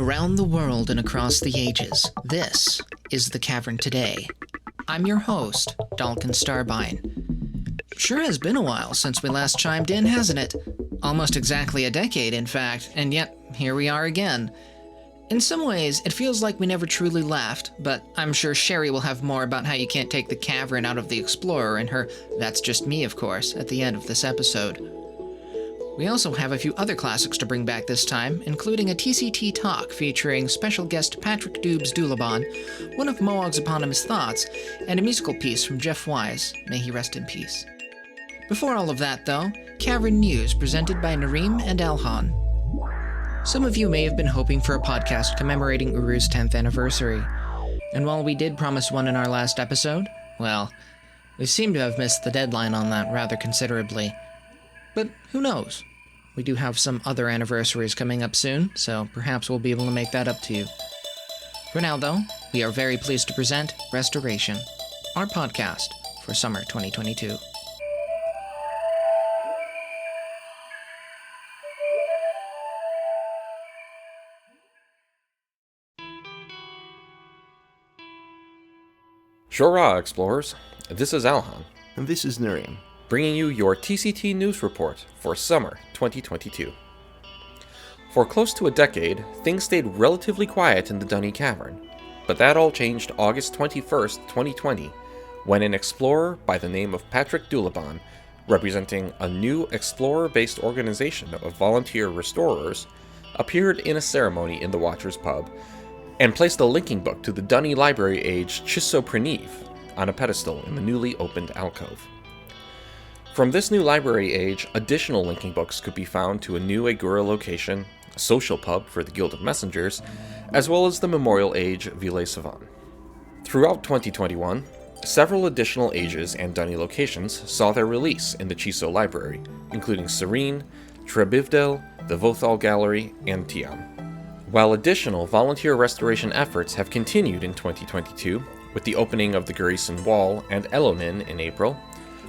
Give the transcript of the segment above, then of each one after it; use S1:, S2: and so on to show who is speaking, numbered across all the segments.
S1: Around the world and across the ages, this is the Cavern Today. I'm your host, Dalken Starbine. Sure has been a while since we last chimed in, hasn't it? Almost exactly a decade, in fact, and yet here we are again. In some ways, it feels like we never truly left, but I'm sure Sherry will have more about how you can't take the Cavern out of the Explorer in her "That's Just Me," of course, at the end of this episode. We also have a few other classics to bring back this time, including a TCT talk featuring special guest Patrick Doobes Doulaban, one of Mowog's eponymous thoughts, and a musical piece from Jeff Wise, may he rest in peace. Before all of that, though, Cavern News presented by Narym and Alhon. Some of you may have been hoping for a podcast commemorating Uru's 10th anniversary, and while we did promise one in our last episode, well, we seem to have missed the deadline on that rather considerably. But who knows? We do have some other anniversaries coming up soon, so perhaps we'll be able to make that up to you. For now, though, we are very pleased to present Restoration, our podcast for summer 2022.
S2: Shura, Explorers. This is Alhon.
S3: And this is Narym,
S2: bringing you your TCT news report for summer 2022. For close to a decade, things stayed relatively quiet in the Dunny Cavern, but that all changed August 21st, 2020, when an explorer by the name of Patrick Doulaban, representing a new explorer-based organization of volunteer restorers, appeared in a ceremony in the Watcher's Pub and placed a linking book to the Dunny Library Age Chisopreniv on a pedestal in the newly opened alcove. From this new library age, additional linking books could be found to a new Agura location, a social pub for the Guild of Messengers, as well as the Memorial Age Ville Savant. Throughout 2021, several additional ages and Dunny locations saw their release in the Chiso Library, including Serene, Trebivdel, the Vothal Gallery, and Tiam. While additional volunteer restoration efforts have continued in 2022, with the opening of the Gurisan Wall and Elonin in April,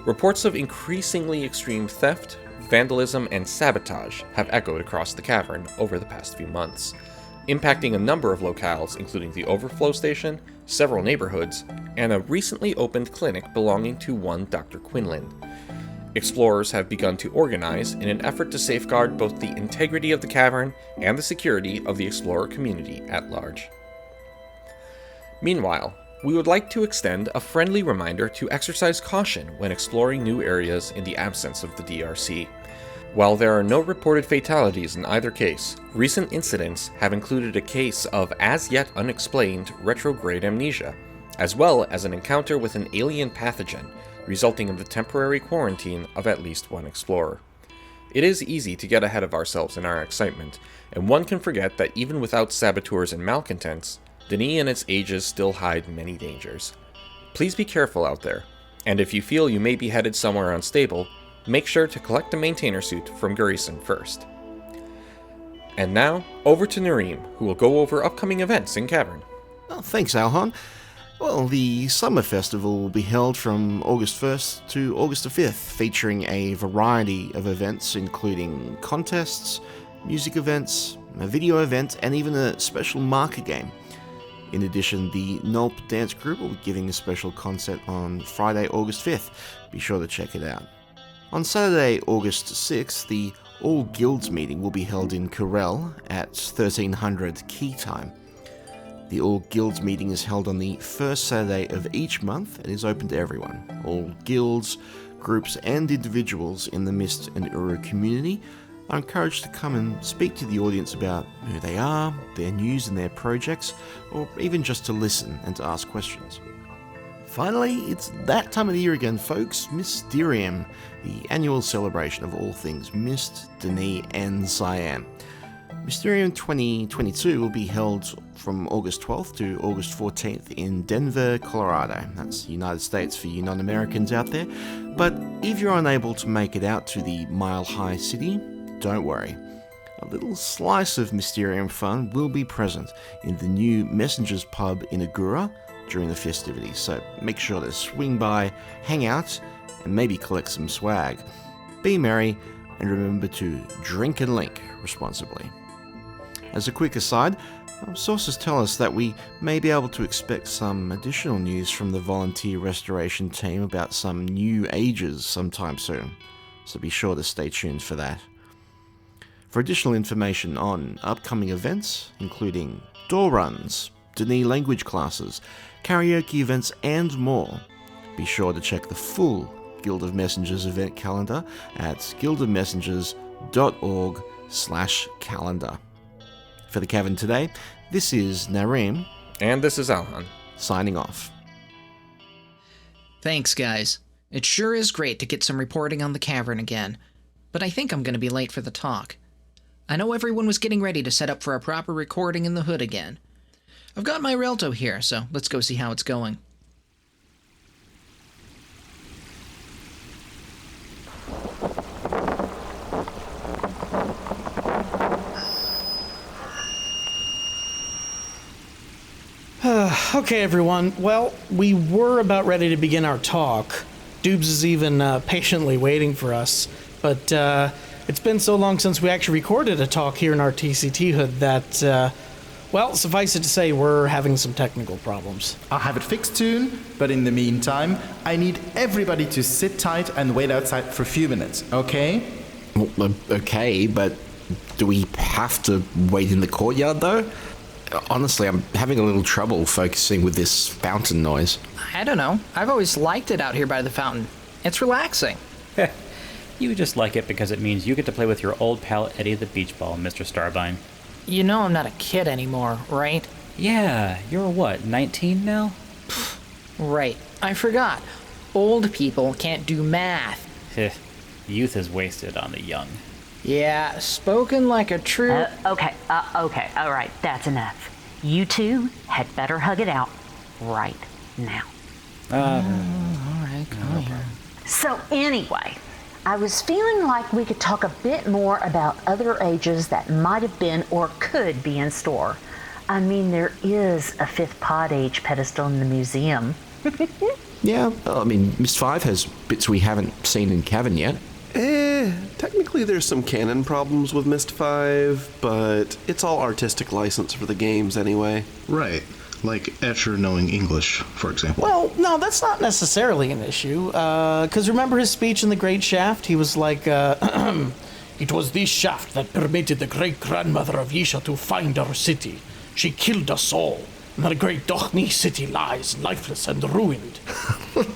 S2: reports of increasingly extreme theft, vandalism, and sabotage have echoed across the cavern over the past few months, impacting a number of locales including the Overflow Station, several neighborhoods, and a recently opened clinic belonging to one Dr. Quinlan. Explorers have begun to organize in an effort to safeguard both the integrity of the cavern and the security of the explorer community at large. Meanwhile, we would like to extend a friendly reminder to exercise caution when exploring new areas in the absence of the DRC. While there are no reported fatalities in either case, recent incidents have included a case of as yet unexplained retrograde amnesia, as well as an encounter with an alien pathogen, resulting in the temporary quarantine of at least one explorer. It is easy to get ahead of ourselves in our excitement, and one can forget that even without saboteurs and malcontents, Dunny and its ages still hide many dangers. Please be careful out there, and if you feel you may be headed somewhere unstable, make sure to collect a maintainer suit from Gurisan first. And now, over to Narym, who will go over upcoming events in Cavern.
S3: Oh, thanks, Alhon. Well, the Summer Festival will be held from August 1st to August 5th, featuring a variety of events including contests, music events, a video event, and even a special marker game. In addition, the Nulp Dance Group will be giving a special concert on Friday, August 5th. Be sure to check it out. On Saturday, August 6th, the All Guilds meeting will be held in Corel at 1300 Key Time. The All Guilds meeting is held on the first Saturday of each month and is open to everyone. All guilds, groups, and individuals in the Myst and Uru community are encouraged to come and speak to the audience about who they are, their news and their projects, or even just to listen and to ask questions. Finally, it's that time of the year again, folks, Mysterium, the annual celebration of all things Myst, Dunny, and Siam. Mysterium 2022 will be held from August 12th to August 14th in Denver, Colorado. That's the United States for you non-Americans out there. But if you're unable to make it out to the Mile High City, don't worry. A little slice of Mysterium fun will be present in the new Messengers Pub in Agura during the festivities, so make sure to swing by, hang out, and maybe collect some swag. Be merry, and remember to drink and link responsibly. As a quick aside, Sources tell us that we may be able to expect some additional news from the volunteer restoration team about some new ages sometime soon, so be sure to stay tuned for that. For additional information on upcoming events, including door runs, Dene language classes, karaoke events, and more, be sure to check the full Guild of Messengers event calendar at guildofmessengers.org/calendar. For the Cavern Today, this is Narym.
S2: And this is Alhon.
S3: Signing off.
S1: Thanks, guys. It sure is great to get some reporting on the Cavern again, but I think I'm going to be late for the talk. I know everyone was getting ready to set up for a proper recording in the hood again. I've got my Relto here, so let's go see how it's going.
S4: Okay, everyone. Well, we were about ready to begin our talk. Doobes is even patiently waiting for us, but it's been so long since we actually recorded a talk here in our TCT hood that, well, suffice it to say, we're having some technical problems.
S5: I'll have it fixed soon, but in the meantime, I need everybody to sit tight and wait outside for a few minutes, okay?
S3: Well, okay, but do we have to wait in the courtyard, though? Honestly, I'm having a little trouble focusing with this fountain noise.
S1: I don't know. I've always liked it out here by the fountain. It's relaxing.
S6: You just like it because it means you get to play with your old pal Eddie the Beach Ball, Mr. Starbine.
S1: You know I'm not a kid anymore, right?
S6: Yeah, you're what, 19 now?
S1: Right. I forgot. Old people can't do math.
S6: Youth is wasted on the young.
S1: Yeah, spoken like a true...
S7: Okay, all right, that's enough. You two had better hug it out right now.
S1: All right, come here.
S7: So anyway, I was feeling like we could talk a bit more about other ages that might have been or could be in store. I mean, there is a 5th pod age pedestal in the museum.
S3: Yeah, I mean, Myst 5 has bits we haven't seen in Cavern yet.
S8: Technically there's some canon problems with Myst 5, but it's all artistic license for the games anyway.
S9: Right. Like Escher knowing English, for example.
S4: Well, no, that's not necessarily an issue. Because remember his speech in The Great Shaft? He was like, It was this shaft that permitted the great-grandmother of Yisha to find our city. She killed us all. And the great Dochni city lies lifeless and ruined.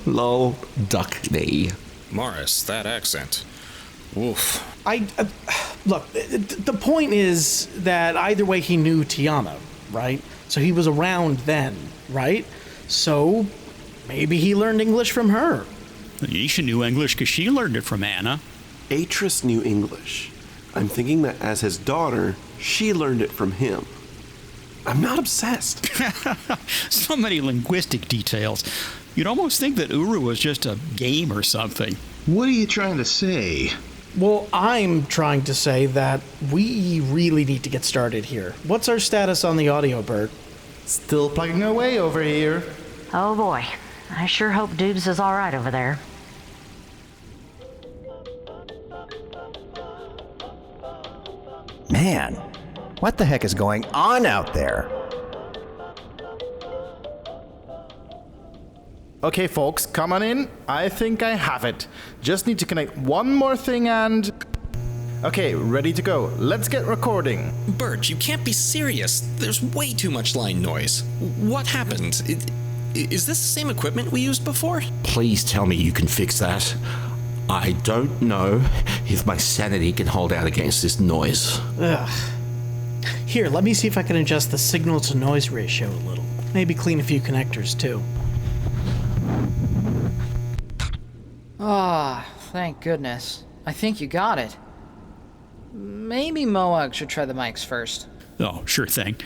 S3: Lol, Dochni.
S10: Maurus, that accent. Oof.
S4: Look, the point is that either way he knew Tiana, right? So he was around then, right? So maybe he learned English from her.
S11: Yisha knew English because she learned it from Anna.
S8: Atris knew English. I'm thinking that as his daughter, she learned it from him. I'm not obsessed.
S11: So many linguistic details. You'd almost think that Uru was just a game or something.
S9: What are you trying to say?
S4: Well, I'm trying to say that we really need to get started here. What's our status on the audio, Bert?
S5: Still plugging away over here.
S7: Oh boy, I sure hope Doobes is all right over there.
S12: Man, what the heck is going on out there?
S5: Okay, folks, come on in. I think I have it. Just need to connect one more thing and... Okay, ready to go. Let's get recording.
S10: Bert, you can't be serious. There's way too much line noise. What happened? Is this the same equipment we used before?
S3: Please tell me you can fix that. I don't know if my sanity can hold out against this noise.
S4: Ugh. Here, let me see if I can adjust the signal-to-noise ratio a little. Maybe clean a few connectors, too.
S1: Ah, thank goodness. I think you got it. Maybe Mowog should try the mics first.
S11: Oh, sure thing.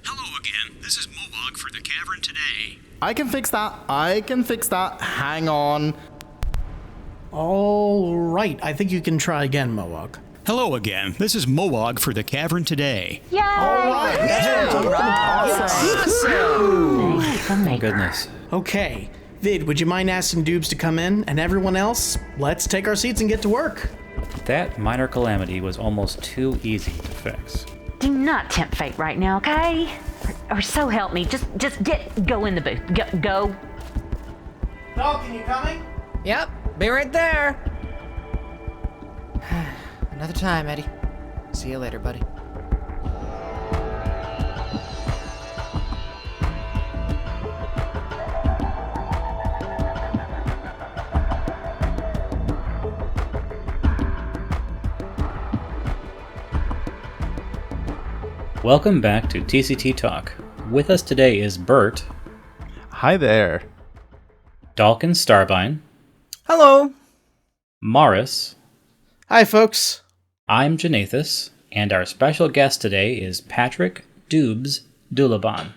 S11: Hello again. This is Mowog for the Cavern Today.
S5: I can fix that. Hang on.
S4: All right, I think you can try again, Mowog.
S11: Hello again. This is Mowog for the Cavern Today.
S7: Yay! All right. Awesome.
S6: Thank goodness.
S4: Okay. Vid, would you mind asking Doobes to come in? And everyone else, let's take our seats and get to work.
S6: That minor calamity was almost too easy to fix.
S7: Do not tempt fate right now, okay? Or so help me. Just go in the booth. Go.
S1: Dalken, you coming? Yep, be right there. Another time, Eddie. See you later, buddy.
S6: Welcome back to TCT Talk. With us today is Bert.
S5: Hi there.
S6: Dalken Starbine.
S1: Hello.
S6: Maurus.
S4: Hi, folks.
S6: I'm Janathus, and our special guest today is Patrick Doobes Dulaban.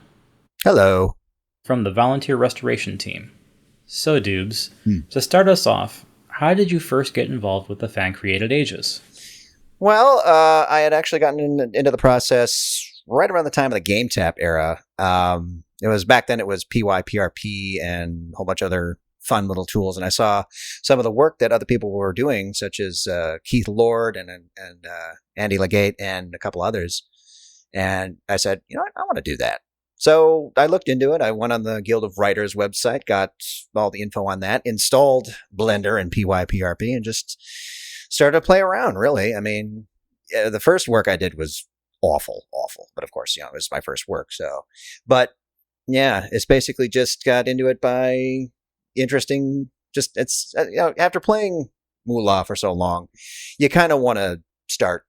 S12: Hello.
S6: From the Volunteer Restoration Team. So, Doobes, to start us off, how did you first get involved with the fan-created ages?
S12: Well, I had actually gotten into the process right around the time of the Game Tap era. It was back then. It was PYPRP and a whole bunch of other fun little tools, and I saw some of the work that other people were doing, such as Keith Lord and Andy Legate and a couple others. And I said, you know what, I want to do that. So I looked into it. I went on the Guild of Writers website, got all the info on that, installed Blender and PYPRP, and just started to play around, really. I mean, the first work I did was awful. But of course, it was my first work. So, but yeah, it's basically just got into it by it's after playing Moolah for so long, you kind of want to start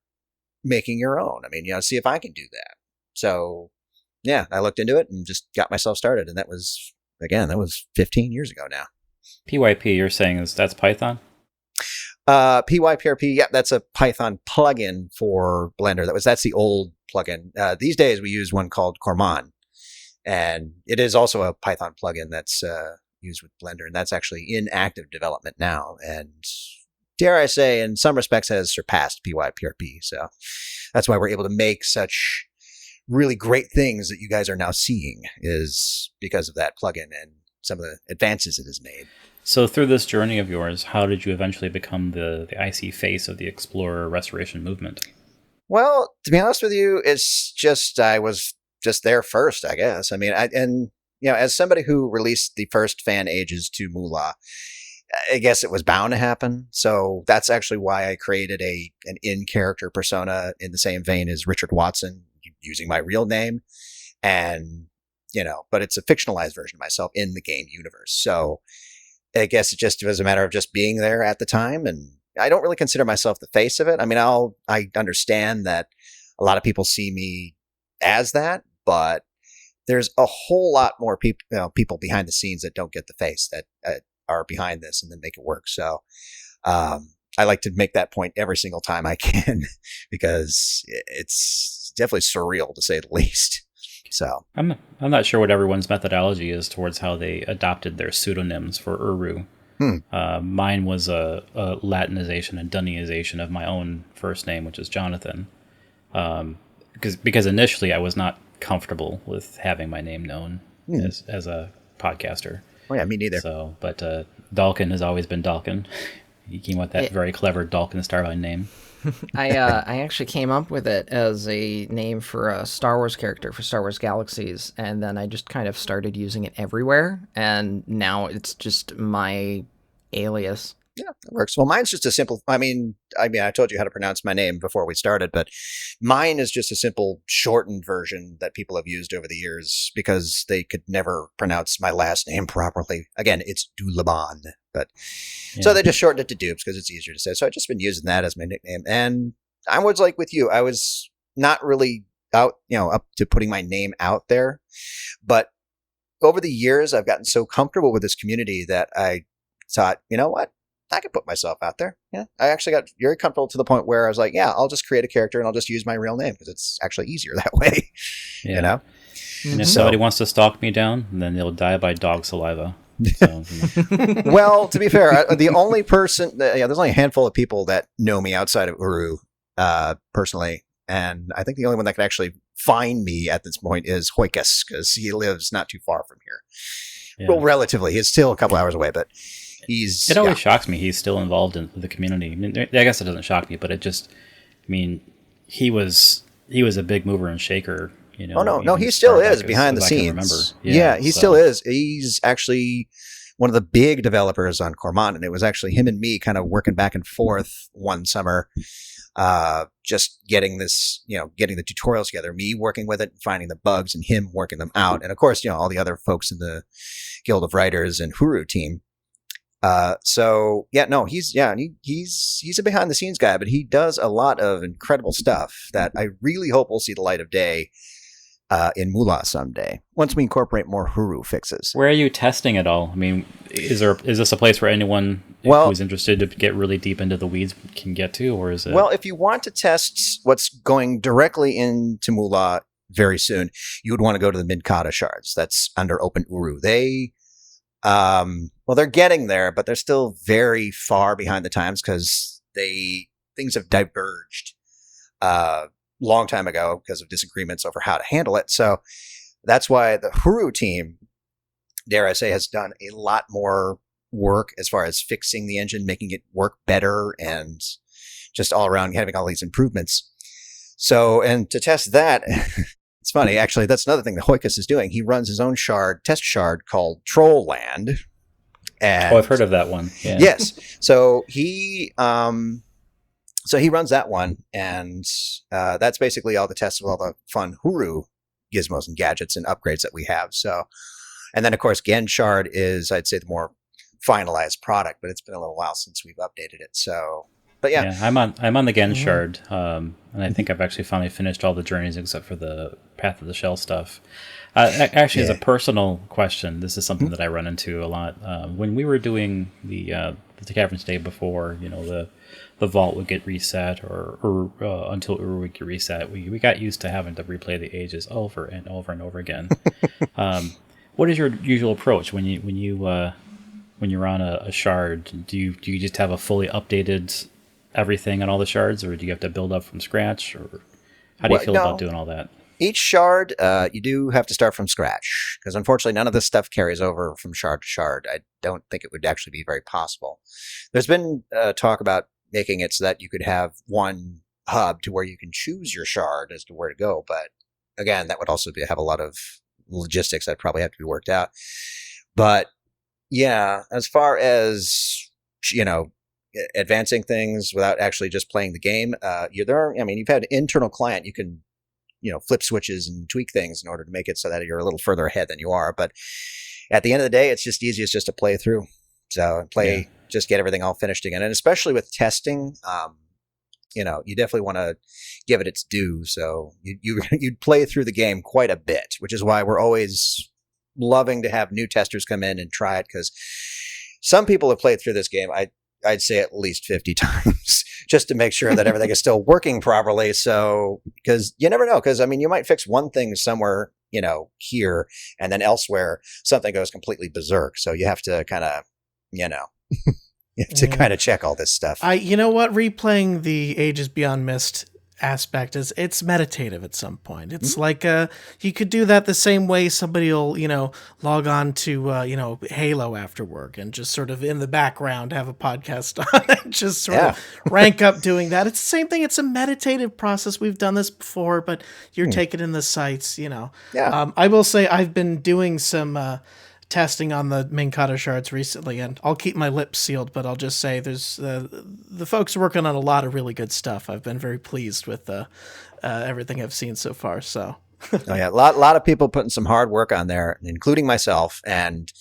S12: making your own. I mean, see if I can do that. So yeah, I looked into it and just got myself started. And that was 15 years ago now.
S6: PYP, you're saying that's Python?
S12: PYPRP, yeah, that's a Python plugin for Blender. That's the old plugin. These days we use one called Corman, and it is also a Python plugin that's used with Blender, and that's actually in active development now. And dare I say, in some respects, has surpassed PYPRP. So that's why we're able to make such really great things that you guys are now seeing, is because of that plugin and some of the advances it has made.
S6: So through this journey of yours, how did you eventually become the icy face of the Explorer restoration movement?
S12: Well, to be honest with you, it's just I was just there first, I guess. I mean, as somebody who released the first fan ages to Moolah, I guess it was bound to happen. So that's actually why I created an in-character persona in the same vein as Richard Watson, using my real name. And, but it's a fictionalized version of myself in the game universe. So I guess it just was a matter of just being there at the time. And I don't really consider myself the face of it. I mean, I understand that a lot of people see me as that, but there's a whole lot more people behind the scenes that don't get the face that are behind this and then make it work. So I like to make that point every single time I can, because it's definitely surreal, to say the least. So
S6: I'm not sure what everyone's methodology is towards how they adopted their pseudonyms for Uru. Mine was a Latinization and Dunnyization of my own first name, which is Jonathan. Because initially I was not comfortable with having my name known as a podcaster.
S12: Oh yeah, me neither.
S6: So, but Dalken has always been Dalken. He came with that very clever Dalken Starbine name.
S1: I actually came up with it as a name for a Star Wars character for Star Wars Galaxies, and then I just kind of started using it everywhere, and now it's just my alias.
S12: Yeah, that works. Well, mine's just a simple, I mean, I told you how to pronounce my name before we started, but mine is just a simple shortened version that people have used over the years because they could never pronounce my last name properly. Again, it's Dulaban, but so they just shortened it to Doobes because it's easier to say. So I've just been using that as my nickname. And I was like with you, I was not really up to putting my name out there, but over the years, I've gotten so comfortable with this community that I thought, you know what? I could put myself out there. Yeah, I actually got very comfortable to the point where I was like, yeah, I'll just create a character and I'll just use my real name because it's actually easier that way.
S6: Yeah. And if somebody wants to stalk me down, then they'll die by dog saliva. So,
S12: well, to be fair, the only person, there's only a handful of people that know me outside of Uru personally. And I think the only one that can actually find me at this point is Hoikus, because he lives not too far from here. Yeah. Well, relatively. He's still a couple hours away, but
S6: it always shocks me he's still involved in the community. I mean, I guess it doesn't shock me, but it just, he was he was a big mover and shaker. You know,
S12: no, he still is behind the scenes. Yeah, he still is. He's actually one of the big developers on Cormont, and it was actually him and me kind of working back and forth one summer, just getting this, getting the tutorials together, me working with it, finding the bugs, and him working them out, and of course, all the other folks in the Guild of Writers and Uru team. He's a behind the scenes guy, but he does a lot of incredible stuff that I really hope will see the light of day in Moolah someday, once we incorporate more Uru fixes.
S6: Where are you testing it all? I mean, is this a place where anyone who's interested to get really deep into the weeds can get to, or is it? Well,
S12: if you want to test what's going directly into Moolah very soon, you would want to go to the Minkata shards. That's under Open Uru. They're getting there, but they're still very far behind the times because things have diverged long time ago because of disagreements over how to handle it. So that's why the Uru team, dare I say, has done a lot more work as far as fixing the engine, making it work better, and just all around having all these improvements. So, and to test that, it's funny, actually, that's another thing that Hoikus is doing. He runs his own test shard called Troll Land. And
S6: I've heard of that one. Yeah.
S12: Yes. So he runs that one, and that's basically all the tests of all the fun Uru gizmos and gadgets and upgrades that we have. So, and then of course Gen Shard is, I'd say, the more finalized product, but it's been a little while since we've updated it. So, but yeah,
S6: I'm on the Gen Shard, and I think I've actually finally finished all the journeys except for the Path of the Shell stuff. Actually, as a personal question, this is something that I run into a lot. When we were doing the Cavern Today before, the vault would get reset or until Uru would get reset, we got used to having to replay the ages over and over and over again. What is your usual approach when you're on a shard? Do you just have a fully updated everything on all the shards, or do you have to build up from scratch, or how do you feel about doing all that?
S12: Each shard, you do have to start from scratch, because unfortunately none of this stuff carries over from shard to shard. I don't think it would actually be very possible. There's been talk about making it so that you could have one hub to where you can choose your shard as to where to go, but again, that would also have a lot of logistics that probably have to be worked out. But yeah, as far as, advancing things without actually just playing the game, you've had an internal client, you can flip switches and tweak things in order to make it so that you're a little further ahead than you are. But at the end of the day, it's just easiest just to play through. So just get everything all finished again. And especially with testing, you definitely want to give it its due. So you'd play through the game quite a bit, which is why we're always loving to have new testers come in and try it. Because some people have played through this game, I'd say at least 50 times just to make sure that everything is still working properly. So, because you never know, because you might fix one thing somewhere, here, and then elsewhere something goes completely berserk. So you have to kind of, you have to kind of check all this stuff.
S4: Replaying the Ages Beyond Myst aspect is it's meditative at some point. It's like you could do that the same way somebody will log on to Halo after work and just sort of in the background have a podcast on and just sort of rank up doing that. It's the same thing. It's a meditative process. We've done this before, but you're taking in the sights. I will say I've been doing some testing on the Minkata shards recently, and I'll keep my lips sealed, but I'll just say there's the folks are working on a lot of really good stuff. I've been very pleased with everything I've seen so far. So,
S12: a lot of people putting some hard work on there, including myself. And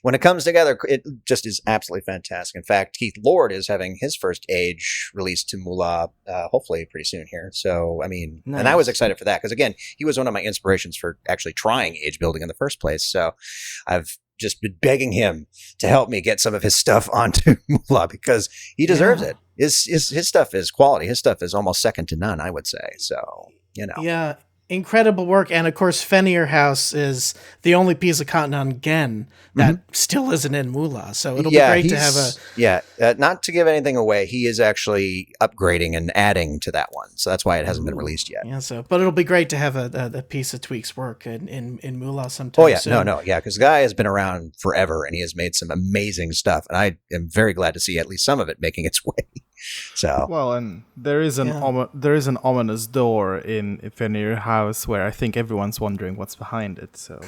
S12: when it comes together, it just is absolutely fantastic. In fact, Keith Lord is having his first Age released to Moolah, hopefully pretty soon here. So, nice. And I was excited for that because, again, he was one of my inspirations for actually trying Age building in the first place. So I've just been begging him to help me get some of his stuff onto Moolah because he deserves it. His stuff is quality. His stuff is almost second to none, I would say. So,
S4: Yeah. Incredible work. And of course, Fenrir House is the only piece of content on Gen that still isn't in Moolah. So it'll be great to have
S12: not to give anything away, he is actually upgrading and adding to that one. So that's why it hasn't been released yet.
S4: Yeah. But it'll be great to have a piece of Tweak's work in Moolah sometime.
S12: Oh yeah.
S4: soon.
S12: No. Yeah. Because the guy has been around forever and he has made some amazing stuff. And I am very glad to see at least some of it making its way. So
S5: well, and there is an ominous door in Fenrir House where I think everyone's wondering what's behind it. So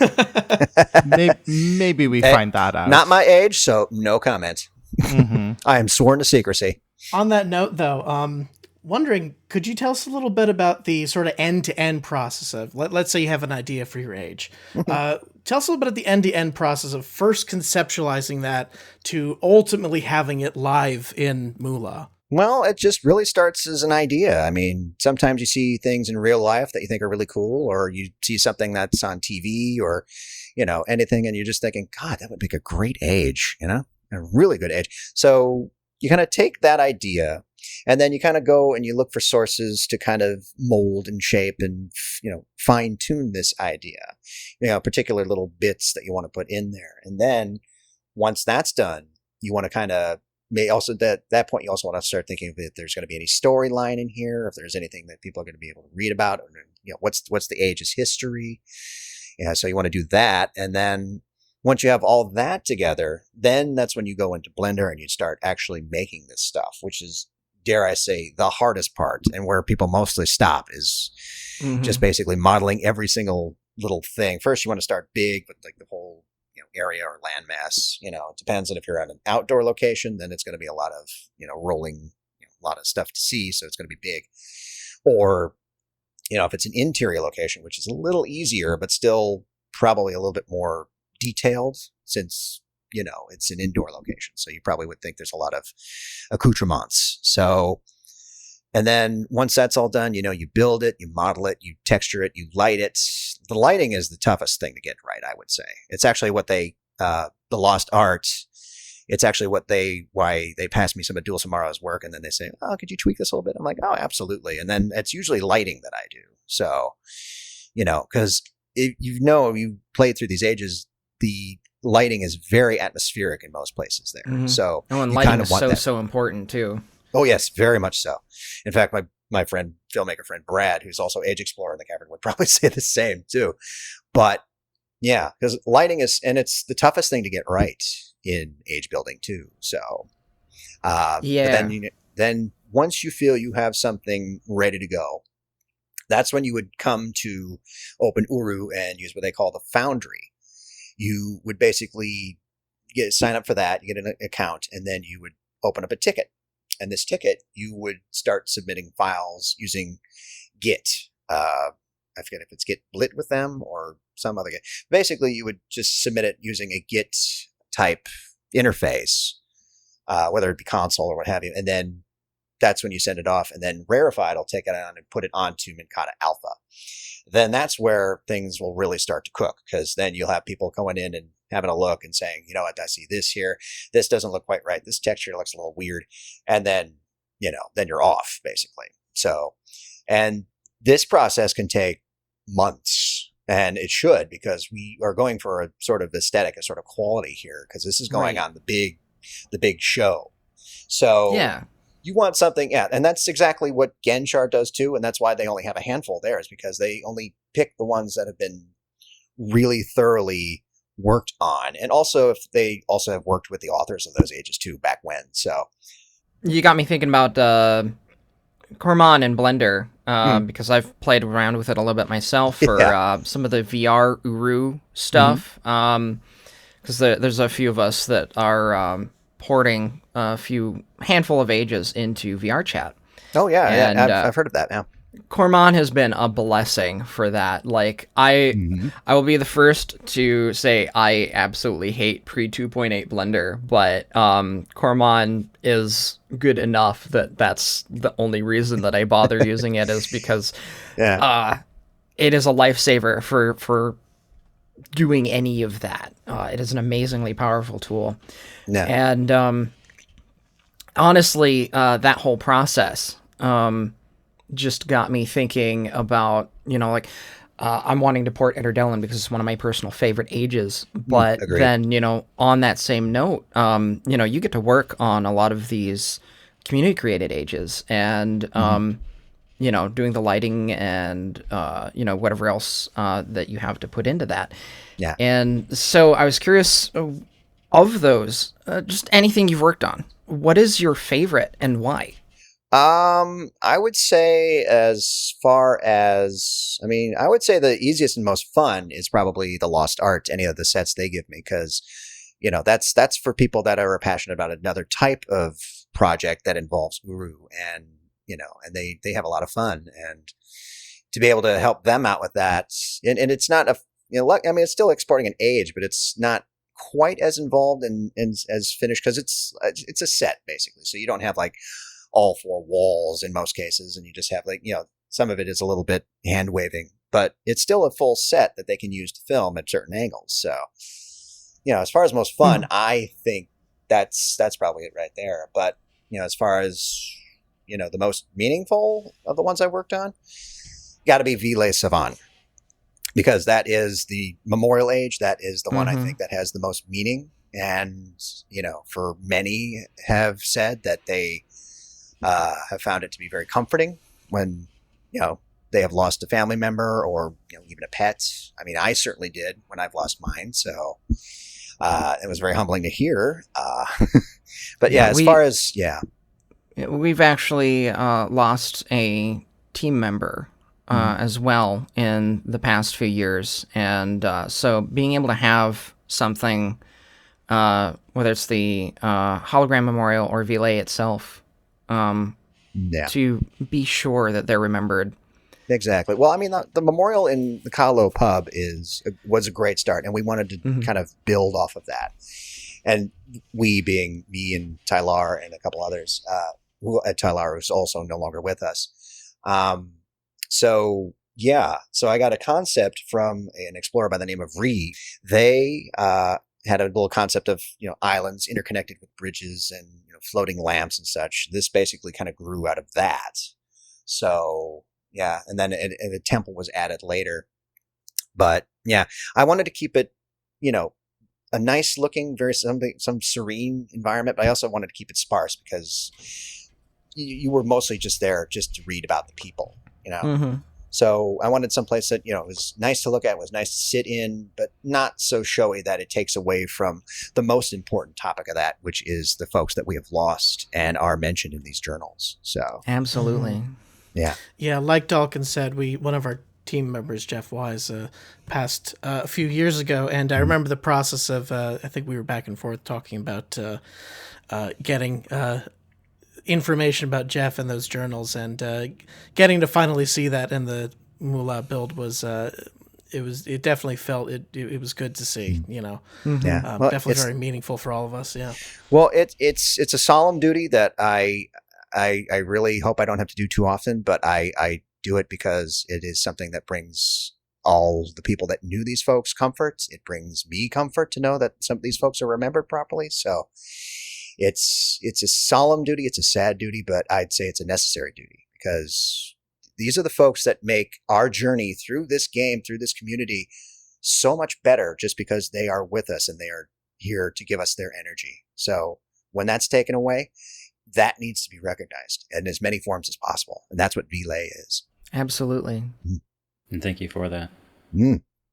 S5: maybe we find that out.
S12: Not my age, so no comment. I am sworn to secrecy.
S4: On that note, though, wondering, could you tell us a little bit about the sort of end-to-end process of, let's say you have an idea for your age. Tell us a little bit of the end-to-end process of first conceptualizing that to ultimately having it live in Moolah.
S12: Well, it just really starts as an idea. I mean, sometimes you see things in real life that you think are really cool, or you see something that's on TV or, anything, and you're just thinking, God, that would make a great age, a really good age. So you kind of take that idea, and then you kind of go and you look for sources to kind of mold and shape and, fine tune this idea, particular little bits that you want to put in there. And then once that's done, you want to kind of also at that point, you also want to start thinking if there's going to be any storyline in here, if there's anything that people are going to be able to read about, what's the age's history. Yeah. So you want to do that. And then once you have all that together, then that's when you go into Blender and you start actually making this stuff, which is, dare I say, the hardest part, and where people mostly stop is just basically modeling every single little thing. First, you want to start big with like the whole area or landmass. It depends on if you're at an outdoor location, then it's going to be a lot of rolling, a lot of stuff to see, so it's going to be big. Or if it's an interior location, which is a little easier, but still probably a little bit more detailed, since it's an indoor location. So you probably would think there's a lot of accoutrements. So, and then once that's all done, you build it, you model it, you texture it, you light it. The lighting is the toughest thing to get right, I would say. It's actually what the Lost Art, it's actually why they pass me some of Duel Samara's work, and then they say, oh, could you tweak this a little bit? I'm like, oh, absolutely. And then it's usually lighting that I do. So, because you played through these ages, the lighting is very atmospheric in most places there. So
S1: and lighting is so important too.
S12: Oh yes, very much so. In fact, my filmmaker friend Brad, who's also Age Explorer in the Cavern, would probably say the same too. But yeah, because lighting and it's the toughest thing to get right in age building too. So but then once you feel you have something ready to go, that's when you would come to open Uru and use what they call the Foundry. You would basically sign up for that, you get an account, and then you would open up a ticket. And this ticket, you would start submitting files using Git. I forget if it's Git Blit with them or some other Git. Basically, you would just submit it using a Git type interface, whether it be console or what have you. And then that's when you send it off. And then Rarefied will take it on and put it onto Minkata Alpha. Then that's where things will really start to cook, because then you'll have people going in and having a look and saying, you know what, I see this here. This doesn't look quite right. This texture looks a little weird. And then, then you're off, basically. So, and this process can take months, and it should, because we are going for a sort of aesthetic, a sort of quality here, because this is going on the big show. So yeah. You want something, and that's exactly what Genshar does too, and that's why they only have a handful there, is because they only pick the ones that have been really thoroughly worked on, and also if they also have worked with the authors of those ages too back when. So
S1: you got me thinking about Cormon and Blender, because I've played around with it a little bit myself for some of the VR Uru stuff, because there's a few of us that are porting a handful of ages into VR chat.
S12: Oh yeah, and, I've heard of that now.
S1: Cormon has been a blessing for that. Like I will be the first to say I absolutely hate pre 2.8 Blender, but Cormon is good enough that that's the only reason that I bother using it, is because it is a lifesaver for doing any of that. It is an amazingly powerful tool. Yeah. And honestly, that whole process just got me thinking about, I'm wanting to port Ederdelin because it's one of my personal favorite ages. But then, on that same note, you get to work on a lot of these community-created ages and, doing the lighting and, whatever else that you have to put into that. Yeah. And so I was curious, of those, just anything you've worked on, what is your favorite and why?
S12: I would say I would say the easiest and most fun is probably the Lost Art, any of the sets they give me, because, that's for people that are passionate about another type of project that involves Uru, and, and they have a lot of fun, and to be able to help them out with that. And it's not it's still exporting an age, but it's not quite as involved and as finished, because it's a set basically. So you don't have like all four walls in most cases, and you just have some of it is a little bit hand waving, but it's still a full set that they can use to film at certain angles. So, as far as most fun, I think that's probably it right there. But, as far as, the most meaningful of the ones I worked on, got to be Vile Savan, because that is the Memorial Age. That is the one I think that has the most meaning. And, for many have said that they have found it to be very comforting when, they have lost a family member or, even a pet. I mean, I certainly did when I've lost mine. So it was very humbling to hear. But
S1: we've actually lost a team member as well in the past few years. And so being able to have something, whether it's the hologram memorial or Vile itself, to be sure that they're remembered.
S12: Exactly. Well, I mean, the memorial in the Kahlo pub was a great start, and we wanted to kind of build off of that. And we, being me and Tylar and a couple others, Tylar was also no longer with us. So I got a concept from an explorer by the name of Ree. They had a little concept of islands interconnected with bridges and floating lamps and such. This basically kind of grew out of that. So and then a temple was added later. But I wanted to keep it a nice looking, some serene environment, but I also wanted to keep it sparse, because you were mostly just there just to read about the people, So I wanted some place that, was nice to look at, was nice to sit in, but not so showy that it takes away from the most important topic of that, which is the folks that we have lost and are mentioned in these journals. So
S1: absolutely.
S4: Yeah, like Dalken said, one of our team members, Jeff Wise, passed a few years ago, and I remember the process of, I think we were back and forth talking about getting information about Jeff in those journals, and getting to finally see that in the Moolah build was it definitely felt it was good to see, definitely very meaningful for all of us.
S12: Well, it's a solemn duty that I really hope I don't have to do too often, but I do it because it is something that brings all the people that knew these folks comfort. It brings me comfort to know that some of these folks are remembered properly. So it's a solemn duty. It's a sad duty, but I'd say it's a necessary duty, because these are the folks that make our journey through this game, through this community, so much better, just because they are with us and they are here to give us their energy. So when that's taken away, that needs to be recognized in as many forms as possible. And that's what Vile is.
S1: Absolutely.
S6: And thank you for that.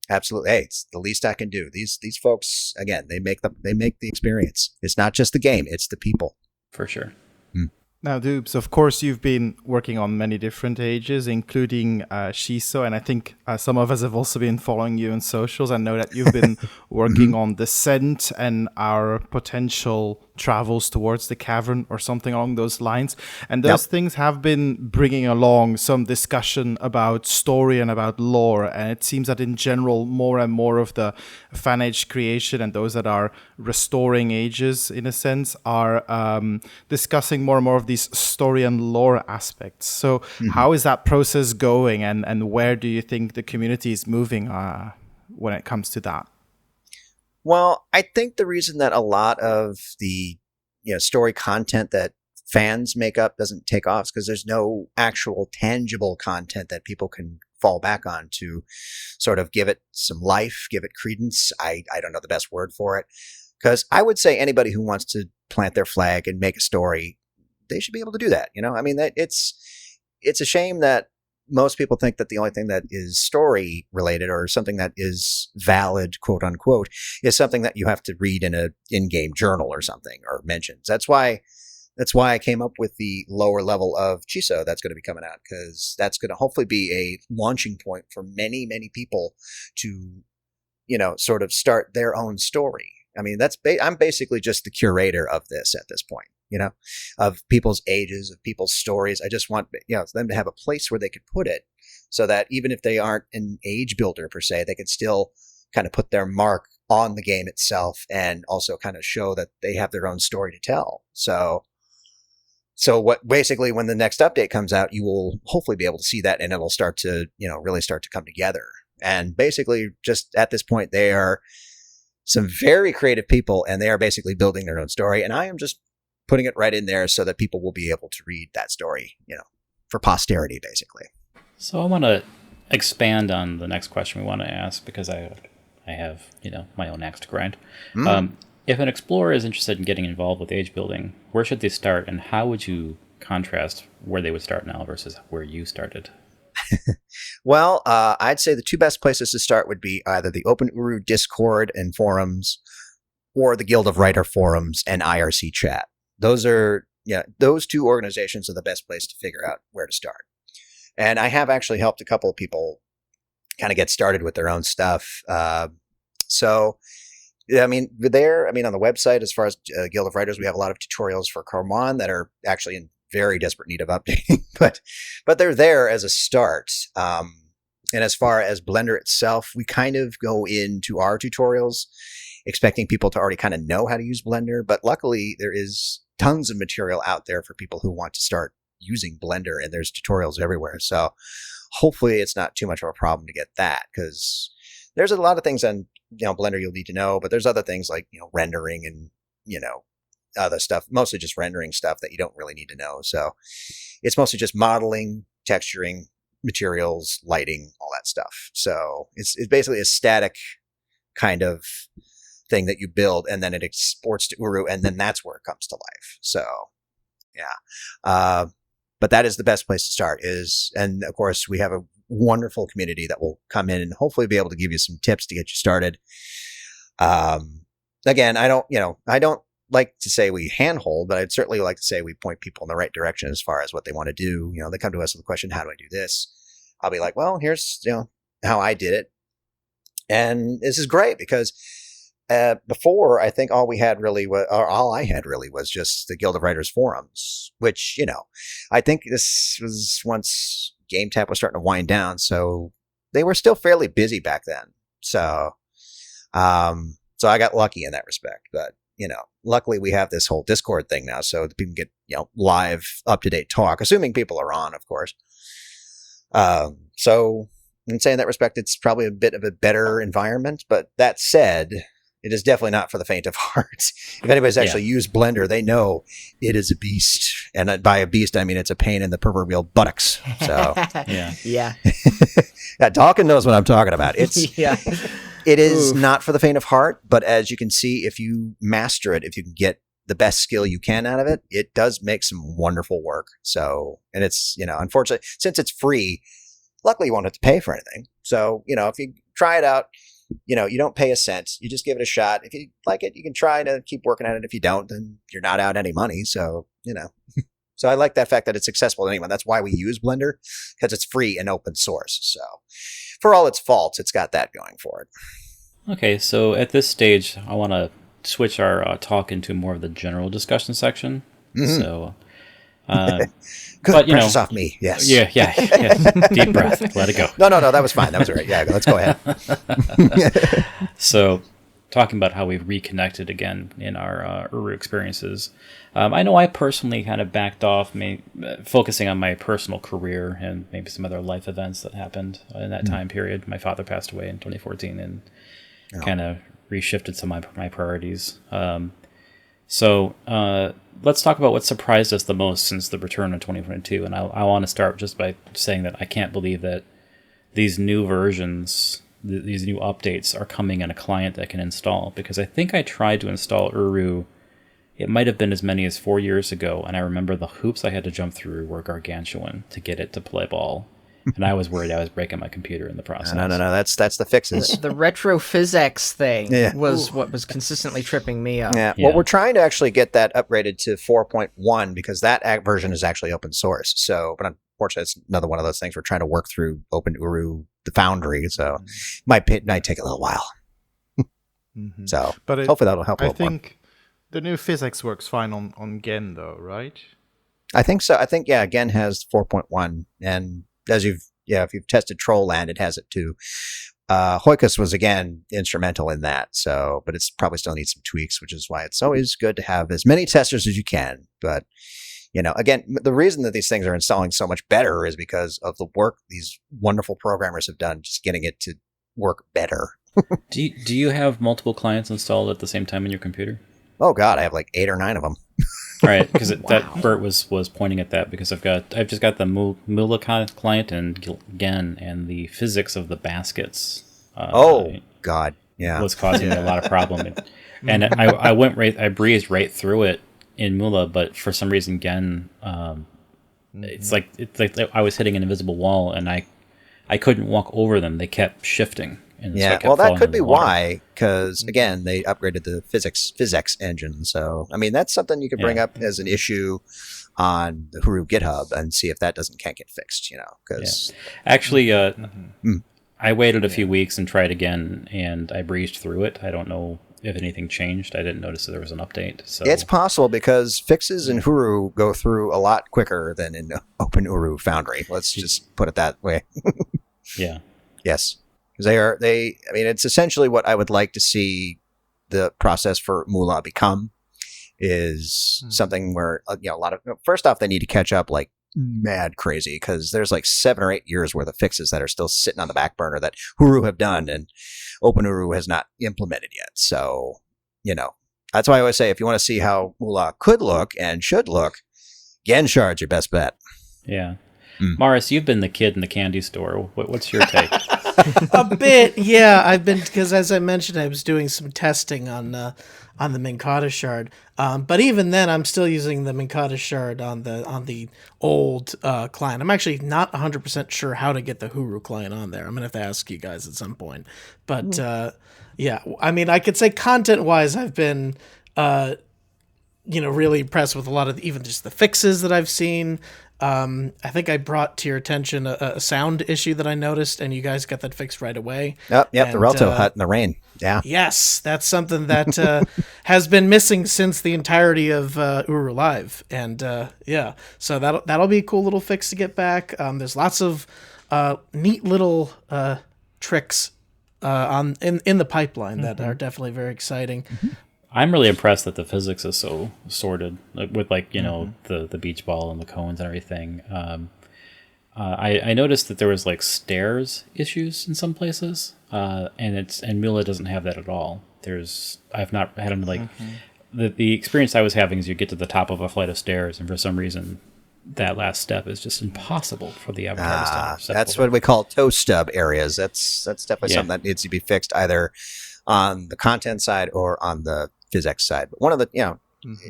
S12: Absolutely. Hey, it's the least I can do. These folks, again, they make the experience. It's not just the game, it's the people.
S6: For sure.
S5: Now, Doobes, of course, you've been working on many different ages, including Shiso, and I think some of us have also been following you on socials. I know that you've been working on Descent and our potential travels towards the cavern or something along those lines. And those things have been bringing along some discussion about story and about lore. And it seems that in general, more and more of the fan age creation and those that are restoring ages, in a sense, are discussing more and more of these story and lore aspects. So how is that process going, and where do you think the community is moving when it comes to that?
S12: Well, I think the reason that a lot of the story content that fans make up doesn't take off is because there's no actual tangible content that people can fall back on to sort of give it some life, give it credence. I don't know the best word for it, because I would say anybody who wants to plant their flag and make a story, they should be able to do that. I mean, it's a shame that most people think that the only thing that is story related or something that is valid, quote unquote, is something that you have to read in a in-game journal or something, or mentions. That's why That's why I came up with the lower level of Chiso that's going to be coming out, because that's going to hopefully be a launching point for many, many people to, sort of start their own story. I mean, I'm basically just the curator of this at this point, of people's ages, of people's stories. I just want, them to have a place where they could put it so that even if they aren't an age builder per se, they can still kind of put their mark on the game itself and also kind of show that they have their own story to tell. So what basically when the next update comes out, you will hopefully be able to see that, and it'll start to, really start to come together. And basically just at this point, they are some very creative people, and they are basically building their own story. And I am just putting it right in there so that people will be able to read that story, for posterity, basically.
S6: So I want to expand on the next question we want to ask, because I have, my own axe to grind. If an explorer is interested in getting involved with age building, where should they start, and how would you contrast where they would start now versus where you started?
S12: Well, I'd say the two best places to start would be either the Open Uru Discord and forums, or the Guild of Writer forums and IRC chat. Those two organizations are the best place to figure out where to start. And I have actually helped a couple of people kind of get started with their own stuff. So, on the website, as far as Guild of Writers, we have a lot of tutorials for Karman that are actually in very desperate need of updating, but they're there as a start. And as far as Blender itself, we kind of go into our tutorials expecting people to already kind of know how to use Blender, but luckily there is tons of material out there for people who want to start using Blender, and there's tutorials everywhere. So hopefully it's not too much of a problem to get that, because there's a lot of things on Blender you'll need to know, but there's other things like rendering and other stuff, mostly just rendering stuff that you don't really need to know. So it's mostly just modeling, texturing, materials, lighting, all that stuff. So it's basically a static kind of thing that you build, and then it exports to Uru, and then that's where it comes to life. So yeah. But that is the best place to start and of course we have a wonderful community that will come in and hopefully be able to give you some tips to get you started. Again, I don't like to say we handhold, but I'd certainly like to say we point people in the right direction as far as what they want to do. They come to us with the question, how do I do this? I'll be like, well, here's, how I did it. And this is great because before, I think all I had really was just the Guild of Writers forums, which, I think this was once GameTap was starting to wind down. So they were still fairly busy back then. So I got lucky in that respect, but luckily we have this whole Discord thing now, so that people can get, live up-to-date talk, assuming people are on, of course. So in saying that respect, it's probably a bit of a better environment, but that said, it is definitely not for the faint of heart. If anybody's actually used Blender, they know it is a beast. And by a beast, I mean it's a pain in the proverbial buttocks. So
S1: yeah.
S12: Dalken knows what I'm talking about. It is not for the faint of heart, but as you can see, if you master it, if you can get the best skill you can out of it, it does make some wonderful work. So, and it's, unfortunately, since it's free, luckily you won't have to pay for anything. So, if you try it out, you don't pay a cent. You just give it a shot. If you like it, you can try to keep working at it. If you don't, then you're not out any money. So, So I like that fact that it's accessible to anyone. That's why we use Blender, because it's free and open source. So for all its faults, it's got that going for it.
S6: Okay, so at this stage, I want to switch our talk into more of the general discussion section. Mm-hmm. So,
S12: good, but pressure's off me. Yes.
S6: Yeah. Deep breath. Let it go.
S12: No. That was fine. That was great. Yeah, let's go ahead.
S6: So, talking about how we've reconnected again in our Uru experiences. I know I personally kind of backed off, focusing on my personal career and maybe some other life events that happened in that time period. My father passed away in 2014 and kind of reshifted some of my priorities. So let's talk about what surprised us the most since the return in 2022. And I want to start just by saying that I can't believe that these new versions, these new updates are coming in a client that can install, because I think I tried to install Uru. It might have been as many as 4 years ago, and I remember the hoops I had to jump through were gargantuan to get it to play ball. And I was worried I was breaking my computer in the process.
S12: No. That's the fixes.
S1: The retro physics thing
S12: Yeah.
S1: was what was consistently tripping me up.
S12: Yeah. Well, we're trying to actually get that upgraded to 4.1 because that version is actually open source. So, but unfortunately, it's another one of those things we're trying to work through Open Uru, the Foundry. So, might take a little while. So, but hopefully that'll help.
S5: I think the new physics works fine on Gen, though, right?
S12: I think so. I think Gen has 4.1, and as if you've tested Trollland, it has it too. Hoikus was again instrumental in that. So, but it's probably still needs some tweaks, which is why it's always good to have as many testers as you can. But again, the reason that these things are installing so much better is because of the work these wonderful programmers have done, just getting it to work better.
S6: Do you have multiple clients installed at the same time in your computer?
S12: Oh God, I have like 8 or 9 of them.
S6: Right, because that Bert was pointing at that because I've just got the Mula client and Gen, and the physics of the baskets.
S12: God, yeah,
S6: was causing me a lot of problem. And I breezed right through it in Mula, but for some reason Gen, it's like I was hitting an invisible wall, and I couldn't walk over them. They kept shifting.
S12: Yeah, well, that could be why, because again, they upgraded the physics engine. So, I mean, that's something you could bring up as an issue on the Uru GitHub and see if that can't get fixed. Because
S6: actually, I waited a few weeks and tried again, and I breezed through it. I don't know if anything changed. I didn't notice that there was an update. So
S12: it's possible because fixes in Uru go through a lot quicker than in Open Uru Foundry. Let's just put it that way.
S6: Yeah.
S12: Yes. Because it's essentially what I would like to see the process for Mula become is something where, first off, they need to catch up like mad crazy because there's like 7 or 8 years worth of fixes that are still sitting on the back burner that Uru have done and Open Uru has not implemented yet. So, that's why I always say if you want to see how Mula could look and should look, Gen Shard's your best bet.
S6: Yeah. Maurus, you've been the kid in the candy store. What's your take?
S4: A bit, yeah. I've been, because as I mentioned, I was doing some testing on the Minkata shard. But even then, I'm still using the Minkata shard on the old client. I'm actually not 100% sure how to get the Huru client on there. I'm gonna have to ask you guys at some point. But yeah, I mean, I could say content-wise, I've been really impressed with a lot of even just the fixes that I've seen. I think I brought to your attention a sound issue that I noticed, and you guys got that fixed right away.
S12: Yep, the Relto hut in the rain. Yeah.
S4: Yes, that's something that has been missing since the entirety of Uru Live, and so that'll be a cool little fix to get back. There's lots of neat little tricks in the pipeline that are definitely very exciting.
S6: I'm really impressed that the physics is so sorted with the beach ball and the cones and everything. I noticed that there was like stairs issues in some places, and Mula doesn't have that at all. I've not had them the experience I was having is you get to the top of a flight of stairs, and for some reason that last step is just impossible for the avatar to step
S12: that's
S6: over.
S12: what we call toe stub areas. That's definitely something that needs to be fixed either on the content side or on the physics side. But one of the,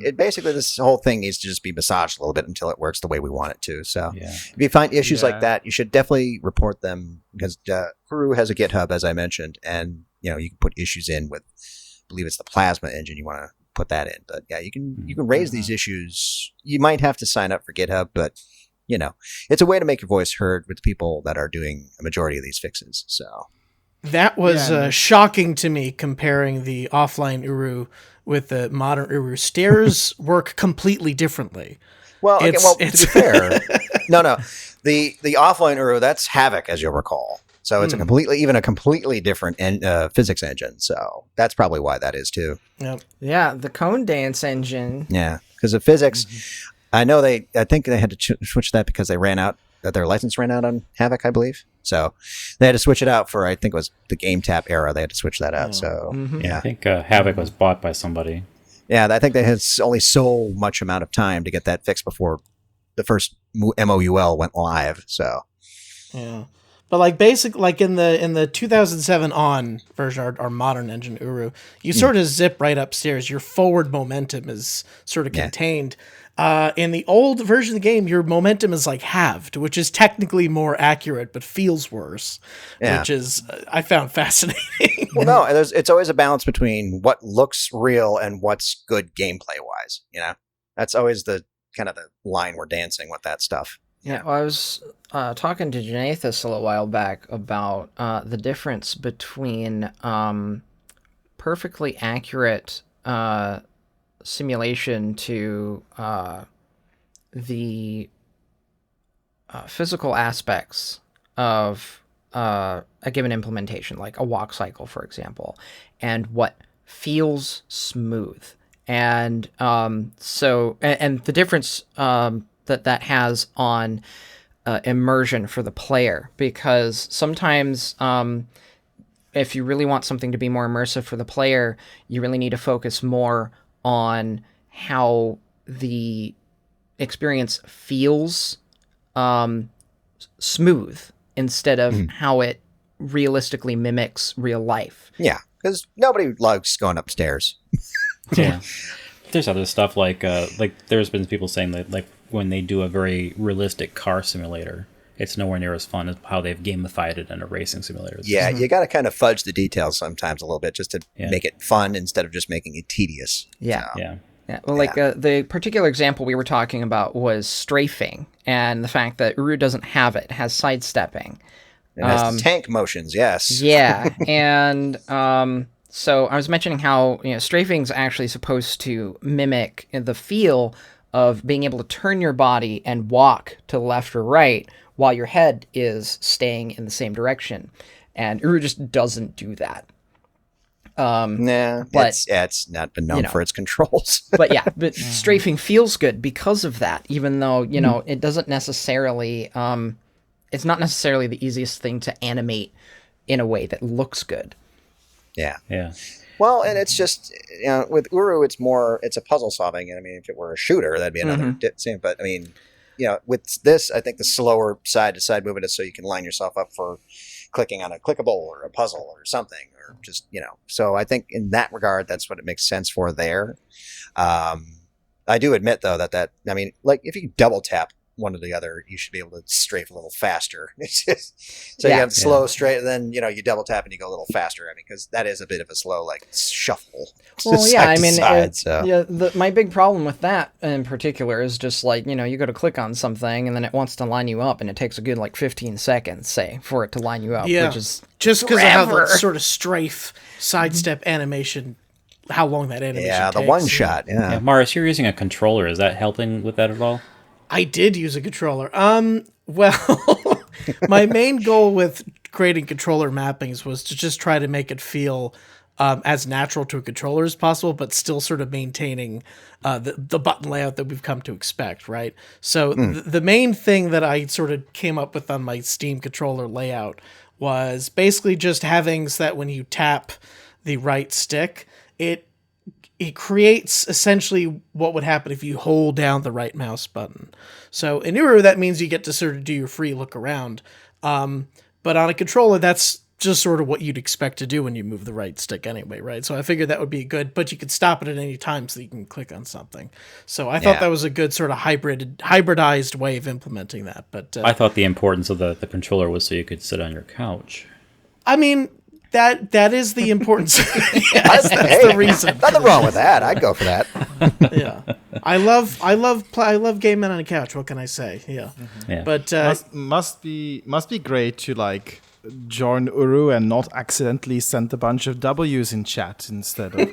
S12: it basically, this whole thing needs to just be massaged a little bit until it works the way we want it to. So if you find issues like that, you should definitely report them because Uru has a GitHub, as I mentioned, and you can put issues in with, I believe it's the Plasma engine. You want to put that in, but you can raise these issues. You might have to sign up for GitHub, but it's a way to make your voice heard with the people that are doing a majority of these fixes. So
S4: that was shocking to me, comparing the offline Uru with the modern Uru. Stairs work completely differently.
S12: Well, to be fair, no, the offline Uru, that's Havoc, as you'll recall. So it's a completely different physics engine. So that's probably why that is too.
S4: Yep.
S1: Yeah, the Cone Dance engine.
S12: Yeah, because of physics, I think they had to switch that because their license ran out on Havoc, I believe. So they had to switch it out for, I think it was the Game Tap era. They had to switch that out. So
S6: I think Havoc was bought by somebody.
S12: Yeah, I think they had only so much amount of time to get that fixed before the first MOUL went live. So
S4: yeah. But like in the 2007 on version, our modern engine Uru, you sort of zip right upstairs. Your forward momentum is sort of contained. In the old version of the game, your momentum is like halved, which is technically more accurate, but feels worse, which is I found fascinating.
S12: Well, no, it's always a balance between what looks real and what's good gameplay wise. You know, that's always the kind of the line we're dancing with that stuff.
S1: Yeah, well, I was talking to Janathus a little while back about the difference between perfectly accurate simulation to the physical aspects of a given implementation, like a walk cycle, for example, and what feels smooth. And so the difference that has on immersion for the player, because sometimes if you really want something to be more immersive for the player, you really need to focus more on how the experience feels smooth instead of how it realistically mimics real life.
S12: Yeah, because nobody likes going upstairs.
S6: Yeah. There's other stuff like there's been people saying that like when they do a very realistic car simulator, it's nowhere near as fun as how they've gamified it in a racing simulator.
S12: Yeah, you got to kind of fudge the details sometimes a little bit just to make it fun instead of just making it tedious.
S1: Yeah.
S12: So.
S1: Yeah. Well, like the particular example we were talking about was strafing, and the fact that Uru doesn't have it. It has sidestepping.
S12: It has the tank motions, yes.
S1: Yeah, and so I was mentioning how strafing's actually supposed to mimic the feel of being able to turn your body and walk to the left or right while your head is staying in the same direction, and Uru just doesn't do that.
S12: But it's not been known for its controls.
S1: but strafing feels good because of that, even though it doesn't necessarily it's not necessarily the easiest thing to animate in a way that looks good.
S12: Yeah.
S8: Well, and it's just, with Uru, it's a puzzle solving. And I mean, if it were a shooter, that'd be another thing. But I mean, with this, I think the slower side to side movement is so you can line yourself up for clicking on a clickable or a puzzle or something, or just, so I think in that regard, that's what it makes sense for there. I do admit though that, I mean, like if you double tap one or the other, you should be able to strafe a little faster. You have slow straight, and then you double tap and you go a little faster. I mean, because that is a bit of a slow shuffle.
S1: Well, yeah, I mean, my big problem with that in particular is just you go to click on something and then it wants to line you up, and it takes a good 15 seconds, say, for it to line you up.
S4: Yeah,
S1: which is
S4: just because of how the sort of strafe sidestep animation. How long that animation takes.
S12: The one shot. Yeah,
S6: Maurus, you're using a controller. Is that helping with that at all?
S4: I did use a controller. Well, my main goal with creating controller mappings was to just try to make it feel as natural to a controller as possible, but still sort of maintaining the button layout that we've come to expect, right? So the main thing that I sort of came up with on my Steam controller layout was basically just having so that when you tap the right stick, it creates essentially what would happen if you hold down the right mouse button. So in Uru, that means you get to sort of do your free look around. But on a controller, that's just sort of what you'd expect to do when you move the right stick anyway, right? So I figured that would be good, but you could stop it at any time so that you can click on something. So I thought that was a good sort of hybridized way of implementing that. But
S6: I thought the importance of the controller was so you could sit on your couch.
S4: I mean, that is the importance. Yes, that's the reason.
S12: Nothing wrong with that. I'd go for that.
S4: Yeah, I love gaming on a couch. What can I say? Yeah. But
S5: must be great to join Uru and not accidentally send a bunch of W's in chat instead of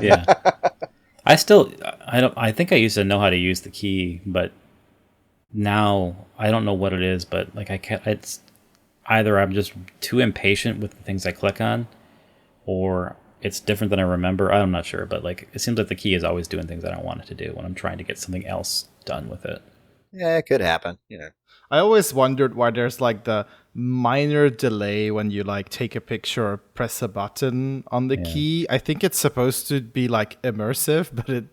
S6: Yeah. I think I used to know how to use the key, but now I don't know what it is. But I can't. It's either I'm just too impatient with the things I click on, or it's different than I remember. I'm not sure, but it seems like the key is always doing things I don't want it to do when I'm trying to get something else done with it.
S12: Yeah, it could happen.
S5: I always wondered why there's the minor delay when you take a picture or press a button on the key. I think it's supposed to be immersive, but it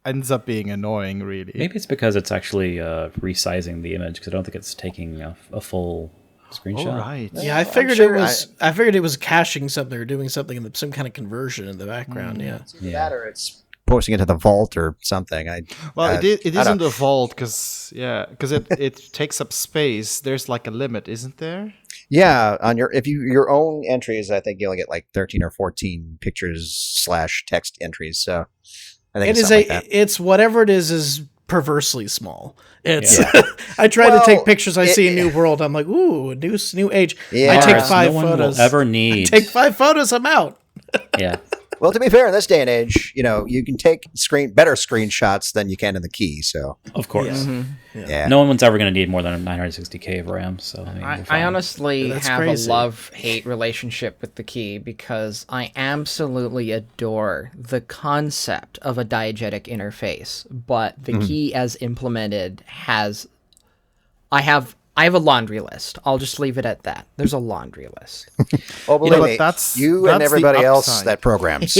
S5: ends up being annoying, really.
S6: Maybe it's because it's actually resizing the image, because I don't think it's taking a full screenshot.
S5: Oh, right.
S4: Yeah, I figured I figured it was caching something or doing something in some kind of conversion in the background.
S8: It's either that or it's posting it to the vault or something.
S5: It isn't the vault because it takes up space. There's like a limit, isn't there?
S8: Yeah, on your own entries, I think you only get like 13 or 14 pictures / text entries. So I think
S4: it's whatever it is perversely small. It's I try to take pictures. I see a new world. I'm like, ooh, new age.
S8: Yeah.
S4: I take 5
S6: no
S4: photos.
S6: One will ever need.
S4: I take 5 photos. I'm out.
S6: Yeah.
S8: Well, to be fair, in this day and age, you can take better screenshots than you can in the key. So
S6: of course,
S8: yeah.
S6: No one's ever going to need more than 960K of RAM. So
S1: I honestly have a love-hate relationship with the key because I absolutely adore the concept of a diegetic interface, but the key as implemented I have a laundry list. I'll just leave it at that. There's a laundry list.
S8: Oh, believe me,
S5: that's
S8: and everybody else that programs.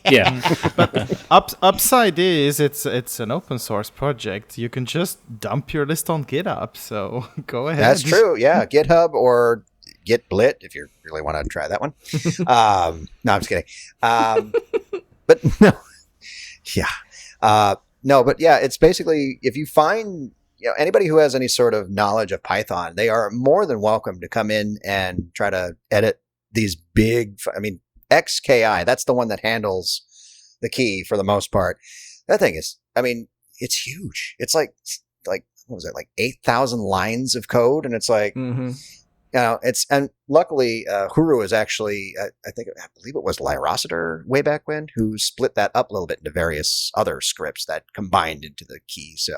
S6: Yeah.
S5: But upside is it's an open source project. You can just dump your list on GitHub. So go ahead.
S8: That's true. Yeah, GitHub or GitBlit if you really want to try that one. No, I'm just kidding. But no, it's basically if you find. Anybody who has any sort of knowledge of Python, they are more than welcome to come in and try to edit these big, XKI, that's the one that handles the key for the most part. That thing is, it's huge. It's like what was it, like 8,000 lines of code? And it's like, and luckily, Uru is actually, I believe it was Lyrositor way back when, who split that up a little bit into various other scripts that combined into the key. So,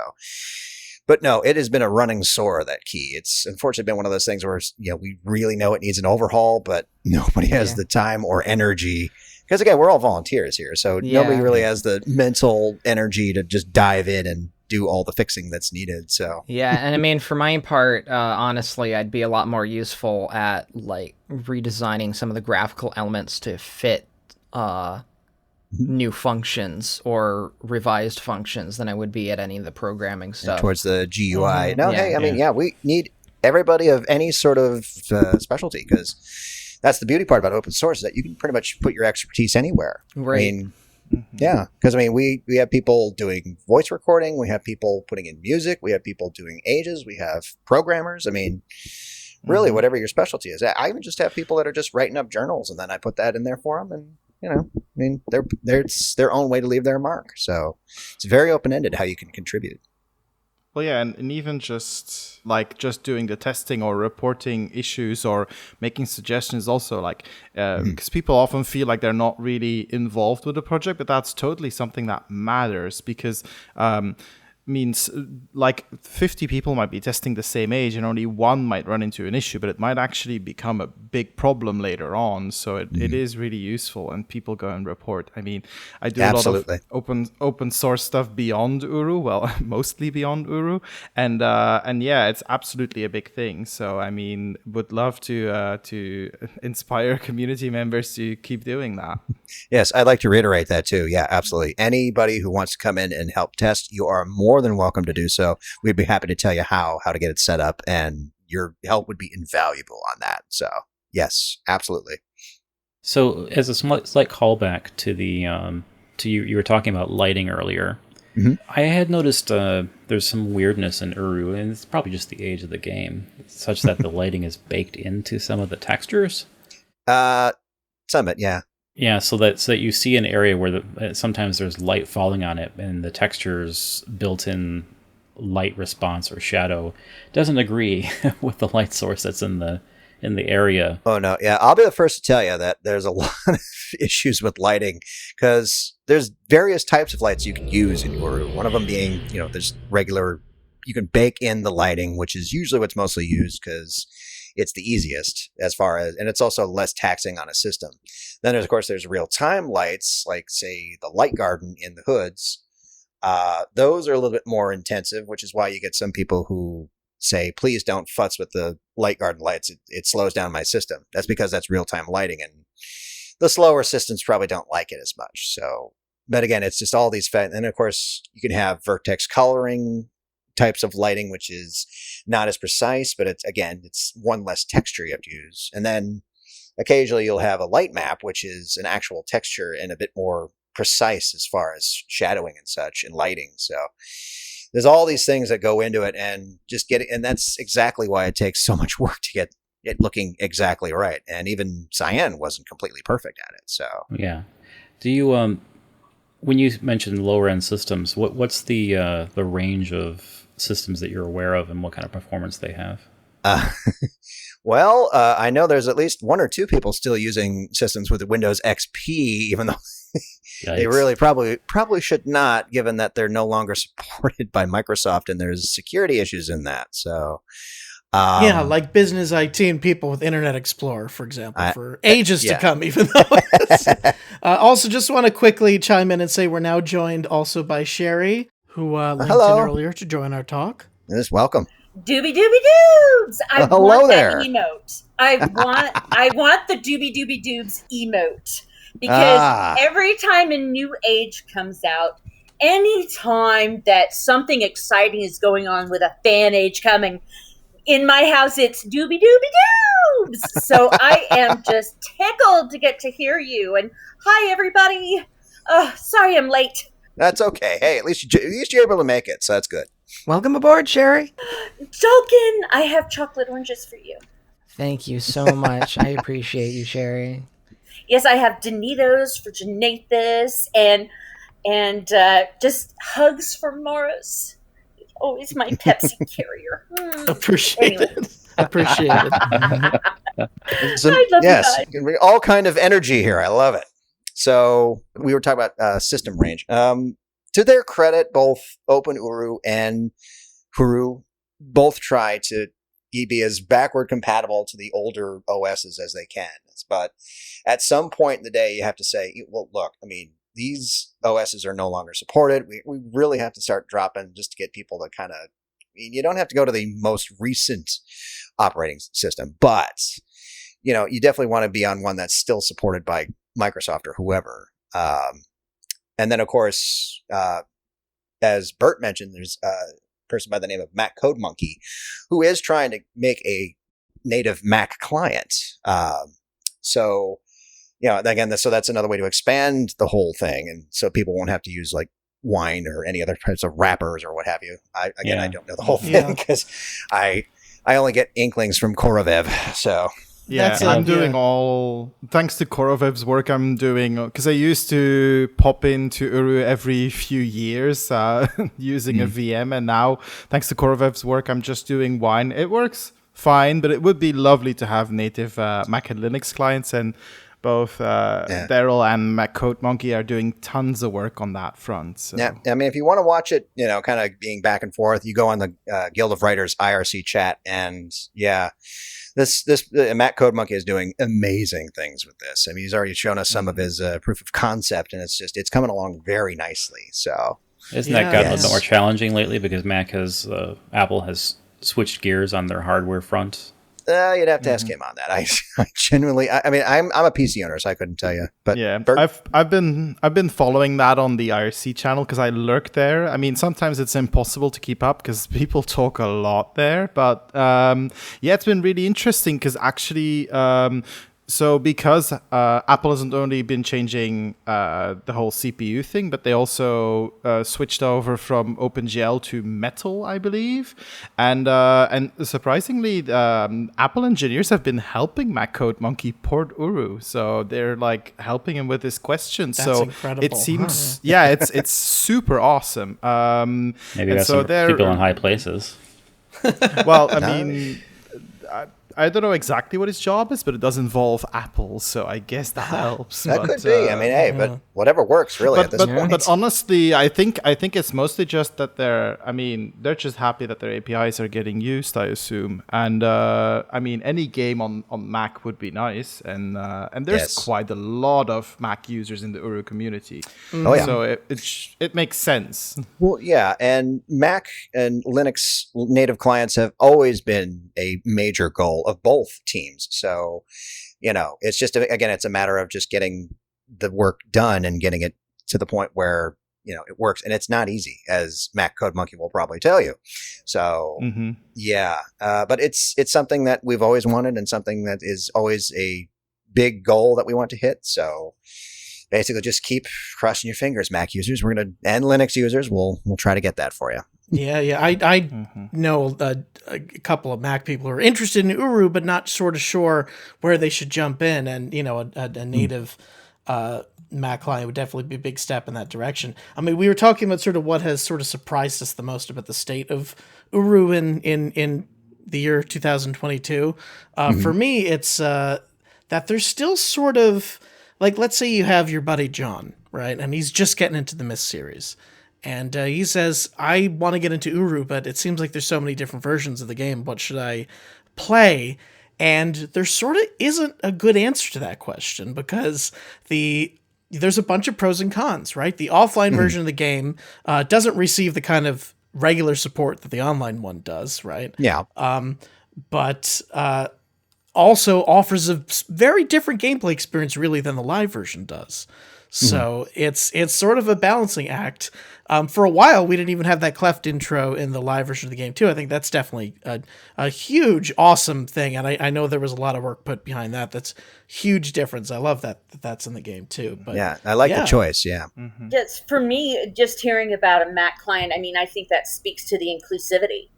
S8: but no, it has been a running sore, that key. It's unfortunately been one of those things where, we really know it needs an overhaul, but nobody has the time or energy. Because again, we're all volunteers here. So nobody really has the mental energy to just dive in and do all the fixing that's needed. So
S1: yeah, and for my part, honestly, I'd be a lot more useful at like redesigning some of the graphical elements to fit new functions or revised functions than I would be at any of the programming stuff.
S8: And towards the GUI. We need everybody of any sort of specialty, because that's the beauty part about open source, is that you can pretty much put your expertise anywhere.
S1: Right.
S8: Yeah, because we have people doing voice recording, we have people putting in music, we have people doing ages, we have programmers. Really, whatever your specialty is. I even just have people that are just writing up journals, and then I put that in there for them, and it's their own way to leave their mark. So it's very open-ended how you can contribute.
S5: Well, yeah, and even just doing the testing or reporting issues or making suggestions also, because people often feel like they're not really involved with the project, but that's totally something that matters, because means like 50 people might be testing the same age and only one might run into an issue, but it might actually become a big problem later on. So it is really useful, and people go and report. I do a lot of open source stuff beyond Uru, well, mostly beyond Uru, and it's absolutely a big thing. So would love to inspire community members to keep doing that.
S8: Yes, I'd like to reiterate that too. Yeah, absolutely. Anybody who wants to come in and help test, you are more than welcome to do so. We'd be happy to tell you how to get it set up, and your help would be invaluable on that. So yes, absolutely.
S6: So as a slight callback to the you were talking about lighting earlier. I had noticed there's some weirdness in Uru, and it's probably just the age of the game, such that the lighting is baked into some of the textures.
S8: Some of it, yeah.
S6: Yeah, so that you see an area where sometimes there's light falling on it, and the texture's built-in light response or shadow doesn't agree with the light source that's in the area.
S8: Oh no, yeah, I'll be the first to tell you that there's a lot of issues with lighting, because there's various types of lights you can use in Uru. One of them being, there's regular, you can bake in the lighting, which is usually what's mostly used because it's the easiest and it's also less taxing on a system. Then there's real-time lights, like say the light garden in the hoods. Those are a little bit more intensive, which is why you get some people who say, please don't futz with the light garden lights. It slows down my system. That's because that's real-time lighting, and the slower systems probably don't like it as much. So, but again, it's just all these, and of course you can have vertex coloring
S12: types of lighting, which is not as precise, but it's one less texture you have to use. And then occasionally you'll have a light map, which is an actual texture and a bit more precise as far as shadowing and such and lighting. So there's all these things that go into it, and and that's exactly why it takes so much work to get it looking exactly right. And even Cyan wasn't completely perfect at it. So
S6: yeah. Do you when you mentioned lower end systems, what's the range of systems that you're aware of, and what kind of performance they have?
S12: Well, I know there's at least one or two people still using systems with Windows XP, even though they really probably should not, given that they're no longer supported by Microsoft and there's security issues in that. So,
S4: yeah, like business IT and people with Internet Explorer, for example, for ages to come, even though. Also, just want to quickly chime in and say we're now joined also by Sherry, who linked in earlier to join our talk.
S12: Yes, welcome.
S13: Doobie Doobie Doobes! I
S12: hello
S13: want
S12: there.
S13: that emote. I want the Doobie Doobie Doobes emote, because every time a new age comes out, anytime that something exciting is going on with a fan age coming, in my house it's Doobie Doobie Doobes! So I am just tickled to get to hear you. And hi, everybody. Sorry I'm late.
S12: That's okay. Hey, at least you're able to make it, so that's good.
S1: Welcome aboard, Sherry.
S13: Dalken, I have chocolate oranges for you.
S1: Thank you so much. I appreciate you, Sherry.
S13: Yes, I have Danitos for Janathus and just hugs for Maurus. He's always my Pepsi carrier.
S4: Appreciate it. Appreciate it.
S13: I love you guys.
S12: All kind of energy here. I love it. So we were talking about system range. To their credit, both Open Uru and Uru both try to be as backward compatible to the older OSs as they can. But at some point in the day, you have to say, well, look, I mean, these OSs are no longer supported. We really have to start dropping just to get people to kind of, you don't have to go to the most recent operating system, but, you definitely want to be on one that's still supported by Microsoft or whoever. And then, of course, as Bert mentioned, there's a person by the name of Mac Code Monkey who is trying to make a native Mac client. So that's another way to expand the whole thing. And so people won't have to use like Wine or any other types of wrappers or what have you. I don't know the whole thing because I only get inklings from Korovev. So...
S5: Yeah, I'm doing all, thanks to Korovev's work I'm doing, because I used to pop into Uru every few years using a VM, and now, thanks to Korovev's work, I'm just doing Wine. It works fine, but it would be lovely to have native Mac and Linux clients, and both Daryl and Mac Code Monkey are doing tons of work on that front. So.
S12: Yeah, I mean, if you want to watch it, kind of being back and forth, you go on the Guild of Writers IRC chat, and this Mac Code Monkey is doing amazing things with this. I mean, he's already shown us some of his proof of concept, and it's coming along very nicely. So
S6: isn't that gotten a little bit more challenging lately because Apple has switched gears on their hardware front?
S12: You'd have to ask him on that. I genuinely, I'm a PC owner, so I couldn't tell you. But
S5: yeah,
S12: Bert?
S5: I've been following that on the IRC channel because I lurk there. I mean, sometimes it's impossible to keep up because people talk a lot there. But it's been really interesting because actually, because Apple hasn't only been changing the whole CPU thing, but they also switched over from OpenGL to Metal, I believe. And surprisingly, Apple engineers have been helping Mac Code Monkey port Uru. So they're like helping him with his questions.
S4: That's incredible.
S5: It seems, it's super awesome.
S6: Maybe that's some people in high places.
S5: Well, I mean... I don't know exactly what his job is, but it does involve Apple, so I guess that helps.
S12: That could be. I mean, but whatever works, really, at this point.
S5: But honestly, I think it's mostly just that they're just happy that their APIs are getting used, I assume. And any game on Mac would be nice, and there's quite a lot of Mac users in the Uru community.
S12: Oh yeah.
S5: So it makes sense.
S12: Well, yeah, and Mac and Linux native clients have always been a major goal of both teams. So, it's just, it's a matter of just getting the work done and getting it to the point where it works, and it's not easy, as Mac Code Monkey will probably tell you. So but it's something that we've always wanted, and something that is always a big goal that we want to hit. So basically, just keep crossing your fingers, Mac users. We're gonna, and Linux users. We'll try to get that for you.
S4: Yeah. I know a couple of Mac people who are interested in Uru, but not sort of sure where they should jump in. And a native Mac client would definitely be a big step in that direction. I mean, we were talking about sort of what has sort of surprised us the most about the state of Uru in the year 2022. For me, it's that there's still sort of like, let's say you have your buddy John, right, and he's just getting into the Myst series. And he says, I want to get into Uru, but it seems like there's so many different versions of the game. What should I play? And there sort of isn't a good answer to that question, because there's a bunch of pros and cons, right? The offline version of the game doesn't receive the kind of regular support that the online one does, right?
S12: Yeah.
S4: But also offers a very different gameplay experience, really, than the live version does. So it's sort of a balancing act. For a while, we didn't even have that cleft intro in the live version of the game, too. I think that's definitely a huge, awesome thing. And I know there was a lot of work put behind that. That's huge difference. I love that's in the game, too. But
S12: yeah, I like the choice, yeah.
S13: Just for me, just hearing about a Mac client, I mean, I think that speaks to the inclusivity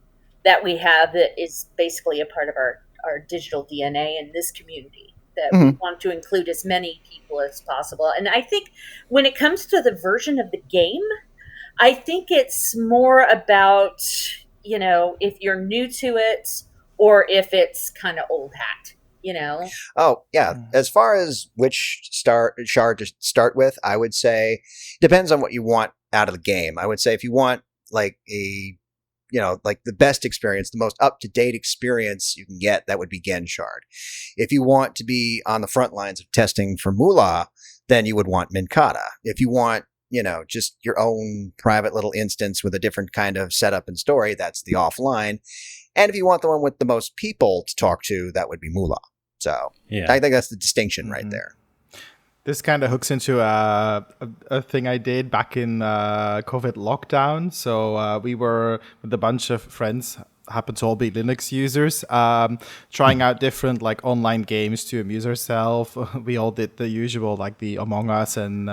S13: that we have that is basically a part of our digital DNA in this community. That we want to include as many people as possible. And I think when it comes to the version of the game, I think it's more about, if you're new to it or if it's kind of old hat,
S12: Oh, yeah. As far as which shard to start with, I would say depends on what you want out of the game. I would say if you want like like the best experience, the most up-to-date experience you can get, that would be Gen Shard. If you want to be on the front lines of testing for Moolah, then you would want Minkata. If you want, just your own private little instance with a different kind of setup and story, that's the offline. And if you want the one with the most people to talk to, that would be Moolah. So I think that's the distinction right there.
S5: This kind of hooks into a thing I did back in COVID lockdown. So we were with a bunch of friends, happened to all be Linux users, trying out different like online games to amuse ourselves. We all did the usual, like the Among Us and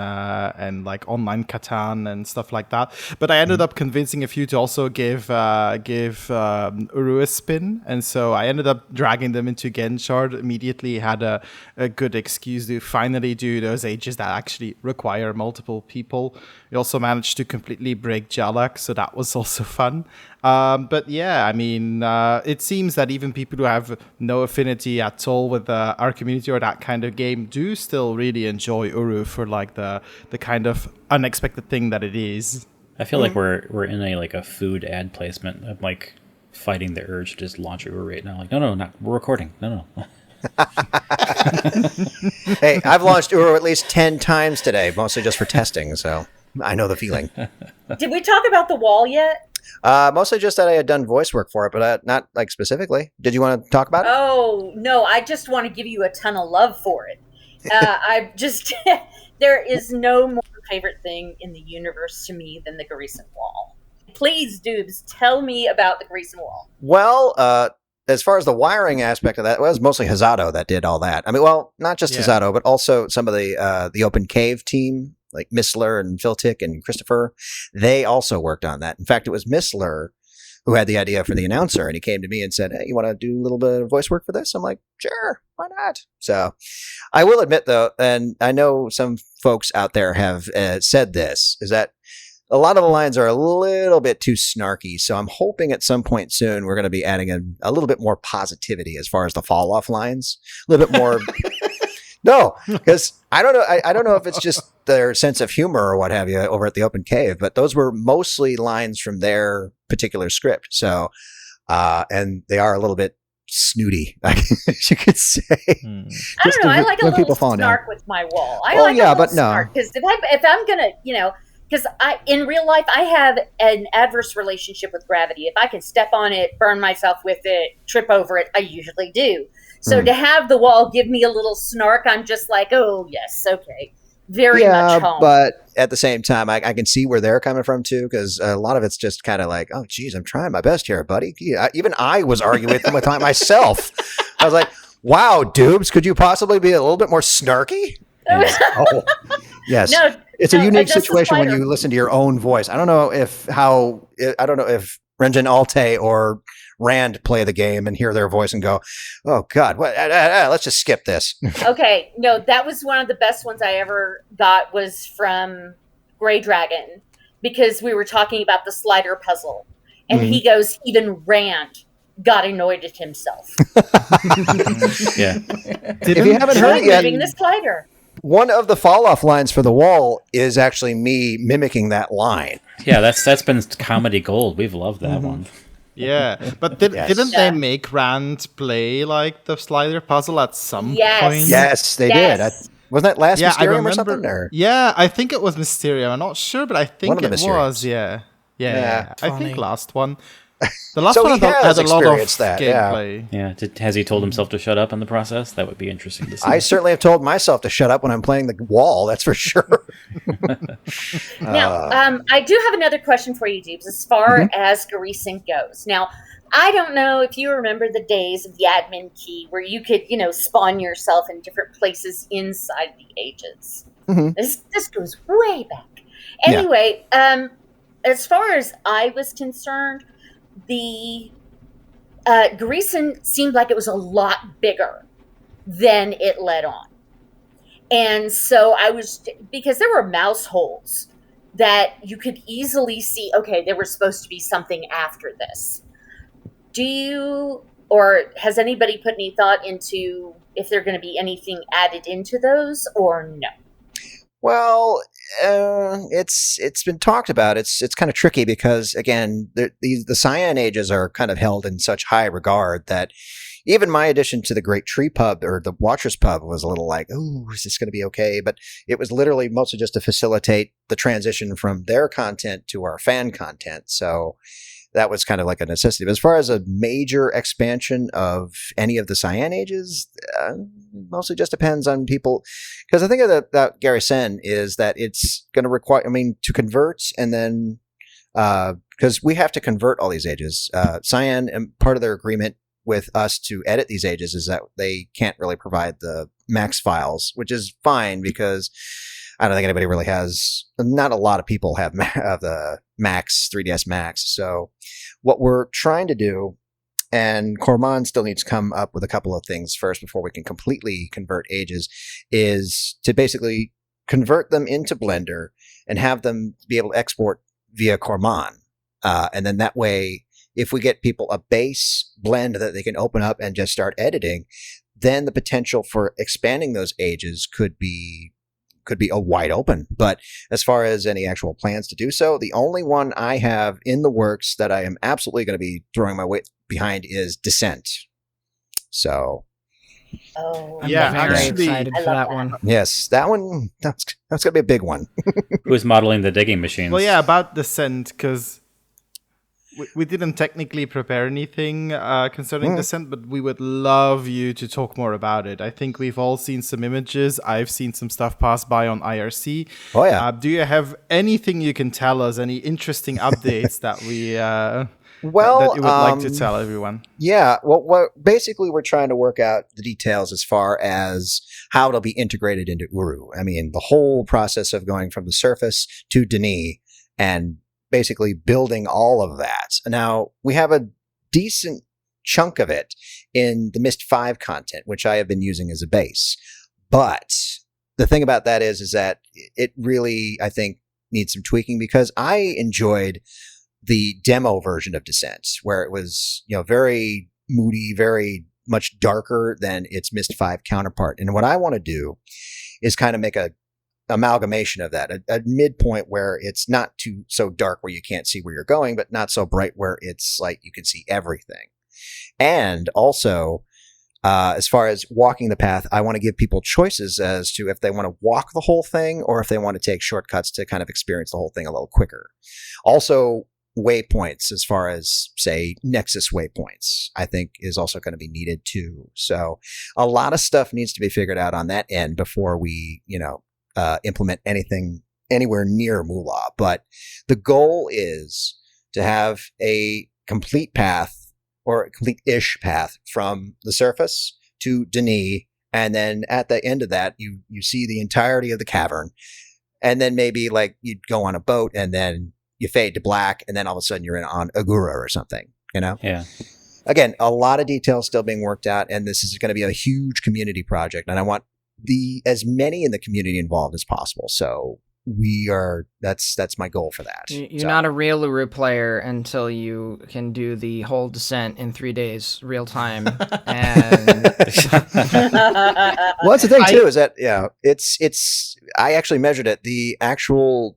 S5: like online Catan and stuff like that. But I ended up convincing a few to also give Uru a spin, and so I ended up dragging them into Genshard. Immediately had a good excuse to finally do those ages that actually require multiple people. We also managed to completely break Jalak, so that was also fun. But yeah, I mean, it seems that even people who have no affinity at all with our community or that kind of game do still really enjoy Uru for like the kind of unexpected thing that it is.
S6: I feel like we're in a food ad placement. I'm like fighting the urge to just launch Uru right now. Like, no, not we're recording. No.
S12: Hey, I've launched Uru at least 10 times today, mostly just for testing, so I know the feeling.
S13: Did we talk about the wall yet?
S12: Mostly just that I had done voice work for it, but not like specifically. Did you want to talk about it?
S13: Oh, no, I just want to give you a ton of love for it. I just, there is no more favorite thing in the universe to me than the Greason Wall. Please, Doobes, tell me about the Greason Wall.
S12: Well, as far as the wiring aspect of that, it was mostly Hazato that did all that. I mean, well, not just Hazato, but also some of the Open Cave team, like Missler and Philtic and Christopher. They also worked on that. In fact, it was Missler who had the idea for the announcer, and he came to me and said, hey, you want to do a little bit of voice work for this? I'm like, sure, why not? So I will admit, though, and I know some folks out there have said this, is that a lot of the lines are a little bit too snarky. So I'm hoping at some point soon we're going to be adding a little bit more positivity as far as the fall off lines, a little bit more. No, because I don't know. I don't know if it's just their sense of humor or what have you over at the Open Cave, but those were mostly lines from their particular script. So, and they are a little bit snooty, you could say.
S13: I don't know. I like a little snark with my wall. Snark, because if I'm gonna, because in real life I have an adverse relationship with gravity. If I can step on it, burn myself with it, trip over it, I usually do. So to have the wall give me a little snark, I'm just like, oh yes, okay. very much home.
S12: But at the same time, I can see where they're coming from too, because a lot of it's just kind of like, oh, geez, I'm trying my best here, buddy. Even I was arguing with them with myself. I was like, wow, Doobes, could you possibly be a little bit more snarky? Oh, yes.
S13: No,
S12: it's a unique situation when you listen to your own voice. I don't know if Renjin Alte or Rand play the game and hear their voice and go, oh God, what? Let's just skip this.
S13: Okay, no, that was one of the best ones I ever got was from Grey Dragon, because we were talking about the slider puzzle, and he goes, even Rand got annoyed at himself.
S6: Yeah.
S12: If you haven't heard it yet,
S13: moving the slider.
S12: One of the fall-off lines for the wall is actually me mimicking that line.
S6: Yeah, that's been comedy gold. We've loved that one.
S5: Yeah, but didn't they make Rand play like the slider puzzle at some point?
S12: Yes, they did. Wasn't that last Mysterium or something?
S5: Yeah, I think it was Mysterium. I'm not sure, but I think it was. Yeah. I think last one. The last one had a lot of gameplay.
S6: Yeah. Has he told himself to shut up in the process? That would be interesting to see.
S12: I certainly have told myself to shut up when I'm playing the wall. That's for sure.
S13: Now, I do have another question for you, Doobes, as far as Garrison goes. Now, I don't know if you remember the days of the admin key where you could, spawn yourself in different places inside the ages. This goes way back. Anyway, as far as I was concerned, the Garrison seemed like it was a lot bigger than it let on. And so because there were mouse holes that you could easily see, okay, there was supposed to be something after this. Or has anybody put any thought into if there going to be anything added into those or no?
S12: Well, it's been talked about. It's kind of tricky because, again, the Cyan Ages are kind of held in such high regard that even my addition to the Great Tree Pub or the Watchers Pub was a little like, oh, is this going to be okay? But it was literally mostly just to facilitate the transition from their content to our fan content. So that was kind of like a necessity. But as far as a major expansion of any of the Cyan Ages, mostly just depends on people. Because the thing about Gary Sen is that it's going to require, to convert and then, because we have to convert all these ages. Cyan, and part of their agreement with us to edit these ages is that they can't really provide the max files, which is fine because I don't think anybody really has, not a lot of people have the Max, 3DS Max. So what we're trying to do, and Corman still needs to come up with a couple of things first before we can completely convert ages, is to basically convert them into Blender and have them be able to export via Corman. And then that way, if we get people a base blend that they can open up and just start editing, then the potential for expanding those ages could be a wide open. But as far as any actual plans to do so, the only one I have in the works that I am absolutely going to be throwing my weight behind is Descent. So,
S14: I'm very excited for that one.
S12: Yes, that one. That's going to be a big one.
S6: Who's modeling the digging machines?
S5: Well, yeah, about Descent, because we didn't technically prepare anything concerning Descent, but we would love you to talk more about it. I think we've all seen some images. I've seen some stuff pass by on IRC.
S12: Oh, yeah.
S5: Do you have anything you can tell us, any interesting updates that we that you would like to tell everyone?
S12: Yeah, well, basically we're trying to work out the details as far as how it'll be integrated into Uru. The whole process of going from the surface to Denis and basically building all of that. Now, we have a decent chunk of it in the Myst 5 content, which I have been using as a base. But the thing about that is that it really, I think, needs some tweaking because I enjoyed the demo version of Descent, where it was, very moody, very much darker than its Myst 5 counterpart. And what I want to do is kind of make a amalgamation of that, a midpoint where it's not too so dark where you can't see where you're going, but not so bright where it's like you can see everything. And also, as far as walking the path, I want to give people choices as to if they want to walk the whole thing or if they want to take shortcuts to kind of experience the whole thing a little quicker. Also, waypoints, as far as, say, Nexus waypoints, I think is also going to be needed too. So a lot of stuff needs to be figured out on that end before we, implement anything anywhere near Moolah. But the goal is to have a complete path, or a complete-ish path, from the surface to Denis, and then at the end of that, you see the entirety of the cavern, and then maybe like you'd go on a boat, and then you fade to black, and then all of a sudden you're on Agura or something, you know?
S6: Yeah. Again,
S12: a lot of details still being worked out, and this is going to be a huge community project, and I want as many in the community involved as possible. So that's my goal for that.
S14: You're not a real Uru player until you can do the whole descent in 3 days, real time. And
S12: well, that's the thing too, is that I actually measured it. The actual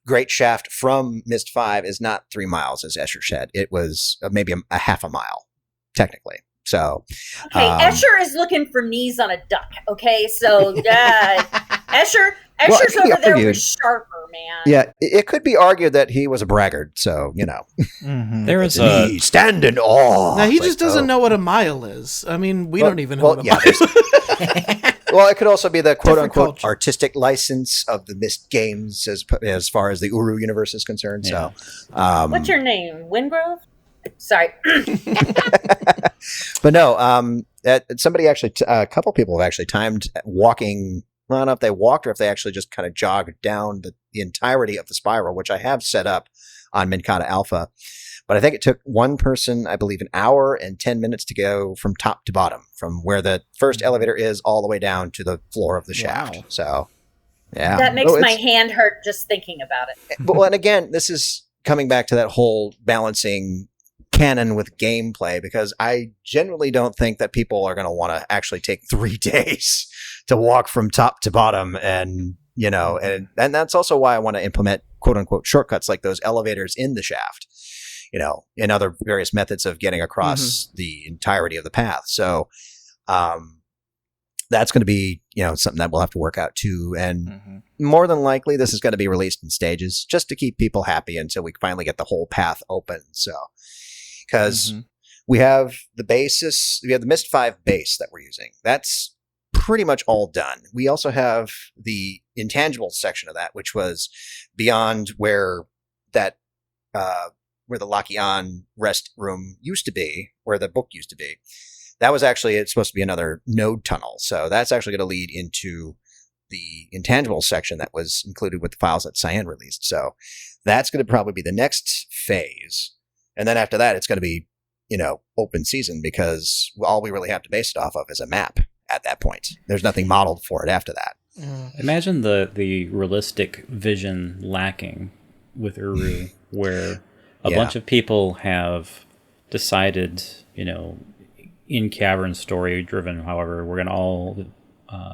S12: Great Shaft from Myst 5 is not 3 miles, as Escher said. It was maybe a half a mile, technically. So,
S13: okay, Escher is looking for knees on a duck. Okay, so Escher's over there with Sharper, man.
S12: Yeah, it could be argued that he was a braggart. So
S6: there is
S12: stand in awe.
S4: Now he just doesn't know what a mile is. I mean, we don't even know what a mile is.
S12: Well, it could also be the quote-unquote artistic license of the Myst games as far as the Uru universe is concerned. Yeah. So,
S13: what's your name? Wingrove? Sorry.
S12: But no, somebody actually, a couple people have actually timed walking. I don't know if they walked or if they actually just kind of jogged down the entirety of the spiral, which I have set up on Minkata Alpha. But I think it took one person, I believe, 1 hour and 10 minutes to go from top to bottom, from where the first elevator is all the way down to the floor of the shaft. Wow. So, yeah.
S13: That makes my hand hurt just thinking about it.
S12: Well, and again, this is coming back to that whole balancing canon with gameplay, because I generally don't think that people are going to want to actually take 3 days to walk from top to bottom. And, and that's also why I want to implement quote unquote shortcuts like those elevators in the shaft, and other various methods of getting across the entirety of the path. So, that's going to be, something that we'll have to work out too. And more than likely, this is going to be released in stages just to keep people happy until we finally get the whole path open. So, because we have the Myst 5 base that we're using. That's pretty much all done. We also have the intangible section of that, which was beyond where that, where the Lakian rest room used to be, where the book used to be. That was actually, it's supposed to be another node tunnel. So that's actually going to lead into the intangible section that was included with the files that Cyan released. So that's going to probably be the next phase. And then after that, it's going to be, open season, because all we really have to base it off of is a map at that point. There's nothing modeled for it after that.
S6: Imagine the realistic vision lacking with Uru, where a bunch of people have decided, in Cavern story driven, however, we're going to all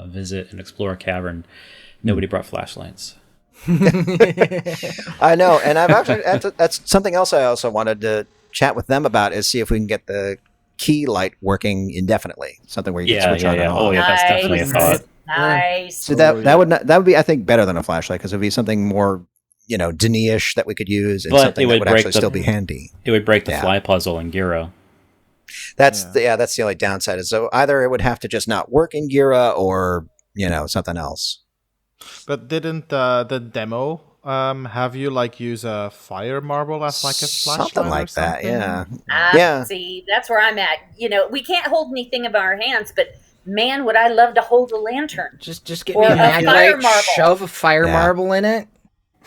S6: visit and explore a cavern. Nobody brought flashlights.
S12: I know, and I've actually that's something else I also wanted to chat with them about, is see if we can get the key light working indefinitely. Something where you can switch on and off.
S6: Oh yeah, that's definitely a thought.
S13: Nice.
S12: So that would be, I think, better than a flashlight, because it would be something more Denis-ish that we could use, and something that would actually still be handy.
S6: It would break the fly puzzle in Gira.
S12: That's the only downside, is so either it would have to just not work in Gira, or something else.
S5: But didn't the demo have you use a fire marble as like a flashlight?
S12: Something like that, yeah.
S13: See, that's where I'm at. We can't hold anything in our hands, but man, would I love to hold a lantern.
S14: Just get me a maglite, shove a fire marble in it.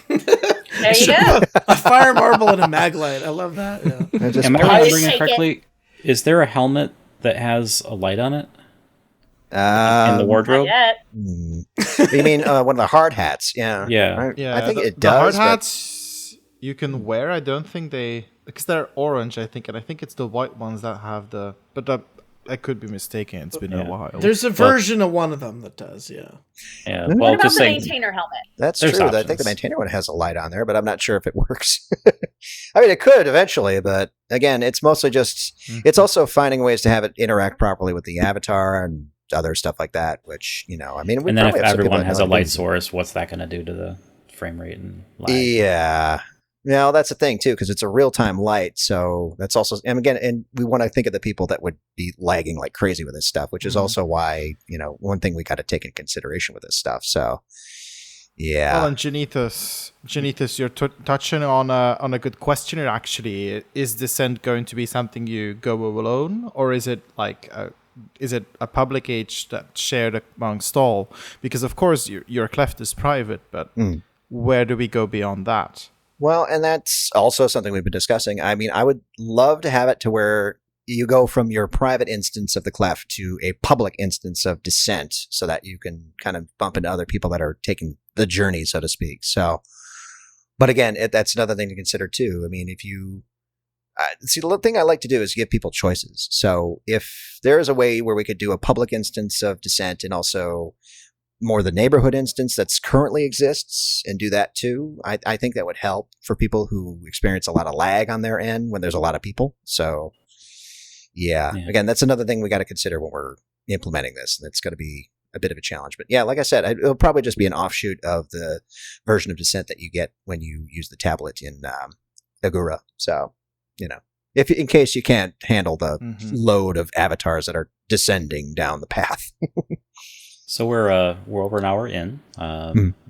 S13: There you go.
S4: A fire marble and a maglite. I love that. Yeah.
S6: Am I remembering it correctly? Is there a helmet that has a light on it? In the wardrobe?
S12: You mean one of the hard hats? Yeah. I think it does.
S5: The hard hats you can wear. I don't think because they're orange, I think, and I think it's the white ones that have the. But I could be mistaken. It's been a while.
S4: There's a version of one of them that does. Yeah.
S6: Well,
S13: what about the maintainer helmet?
S12: That's true. Options. I think the maintainer one has a light on there, but I'm not sure if it works. I mean, it could eventually, but again, it's mostly just. It's also finding ways to have it interact properly with the avatar and other stuff like that, which I mean,
S6: and then if everyone has a light source, what's that going to do to the frame rate and lag?
S12: Yeah, Now that's the thing too, because it's a real-time light. So that's also, and again, and we want to think of the people that would be lagging like crazy with this stuff, which is also why, one thing we got to take into consideration with this stuff. So, yeah.
S5: Well, and Janithus, you're touching on a good question here, actually. Is Descent going to be something you go alone, or is it like is it a public age that's shared amongst all? Because of course your cleft is private, but where do we go beyond that?
S12: Well, and that's also something we've been discussing. I mean, I would love to have it to where you go from your private instance of the cleft to a public instance of Descent, so that you can kind of bump into other people that are taking the journey, so to speak. So, but again, that's another thing to consider too. I mean, if you see, the thing I like to do is give people choices. So if there is a way where we could do a public instance of Descent and also more the neighborhood instance that's currently exists and do that too, I think that would help for people who experience a lot of lag on their end when there's a lot of people. So yeah. Again, that's another thing we got to consider when we're implementing this. That's going to be a bit of a challenge. But yeah, like I said, it'll probably just be an offshoot of the version of Descent that you get when you use the tablet in Agura. So, if in case you can't handle the load of avatars that are descending down the path.
S6: So we're over an hour in.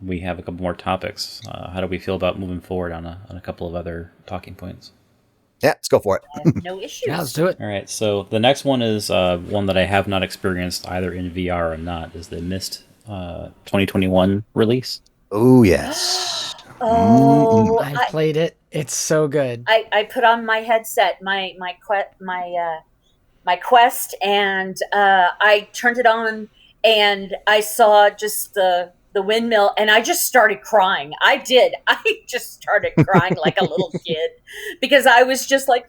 S6: We have a couple more topics. How do we feel about moving forward on a couple of other talking points?
S12: Yeah, let's go for it.
S13: No issues.
S14: Yeah, let's do it.
S6: All right. So the next one is one that I have not experienced either in VR or not. Is the Myst 2021 release?
S12: Oh yes.
S13: Oh,
S14: I played it. It's so good.
S13: I put on my headset, my Quest, and I turned it on, and I saw just the windmill, and I just started crying. I just started crying like a little kid, because I was just like,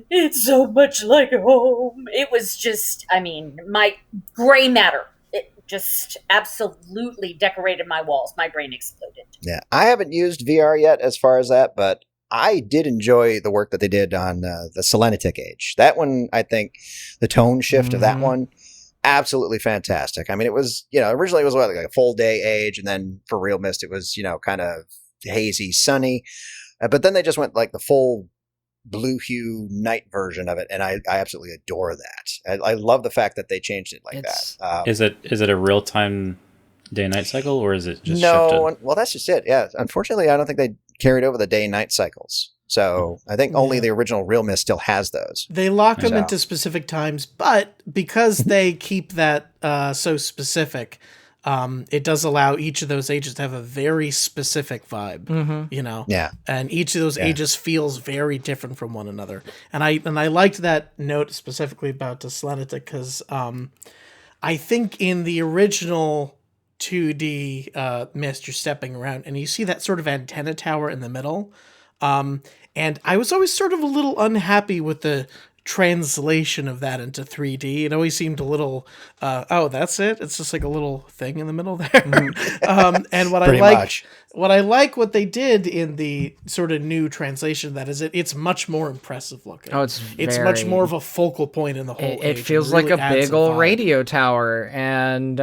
S13: it's so much like home. It was just, my gray matter. It just absolutely decorated my walls. My brain exploded.
S12: Yeah, I haven't used VR yet as far as that, but I did enjoy the work that they did on the Selenitic Age. That one, I think, the tone shift of that one, absolutely fantastic. I mean, it was, originally it was like a full day age, and then for real Myst, it was, kind of hazy, sunny. But then they just went like the full blue hue night version of it, and I absolutely adore that. I love the fact that they changed it like that.
S6: Is it a real time day night cycle, or is it just shifted?
S12: Well, that's just it. Yeah, unfortunately, I don't think they carried over the day night cycles. So I think only the original Real Myst still has those.
S4: They lock them into specific times, but because they keep that so specific, it does allow each of those ages to have a very specific vibe,
S12: Yeah.
S4: And each of those ages feels very different from one another. And I liked that note specifically about the Selenitic, because I think in the original 2D Myst, you're stepping around and you see that sort of antenna tower in the middle. And I was always sort of a little unhappy with the translation of that into 3D. It always seemed a little, that's it. It's just like a little thing in the middle there. And what they did in the sort of new translation of that is it's much more impressive looking.
S14: Oh, it's
S4: much more of a focal point in the whole.
S14: It feels really like a big old radio tower, and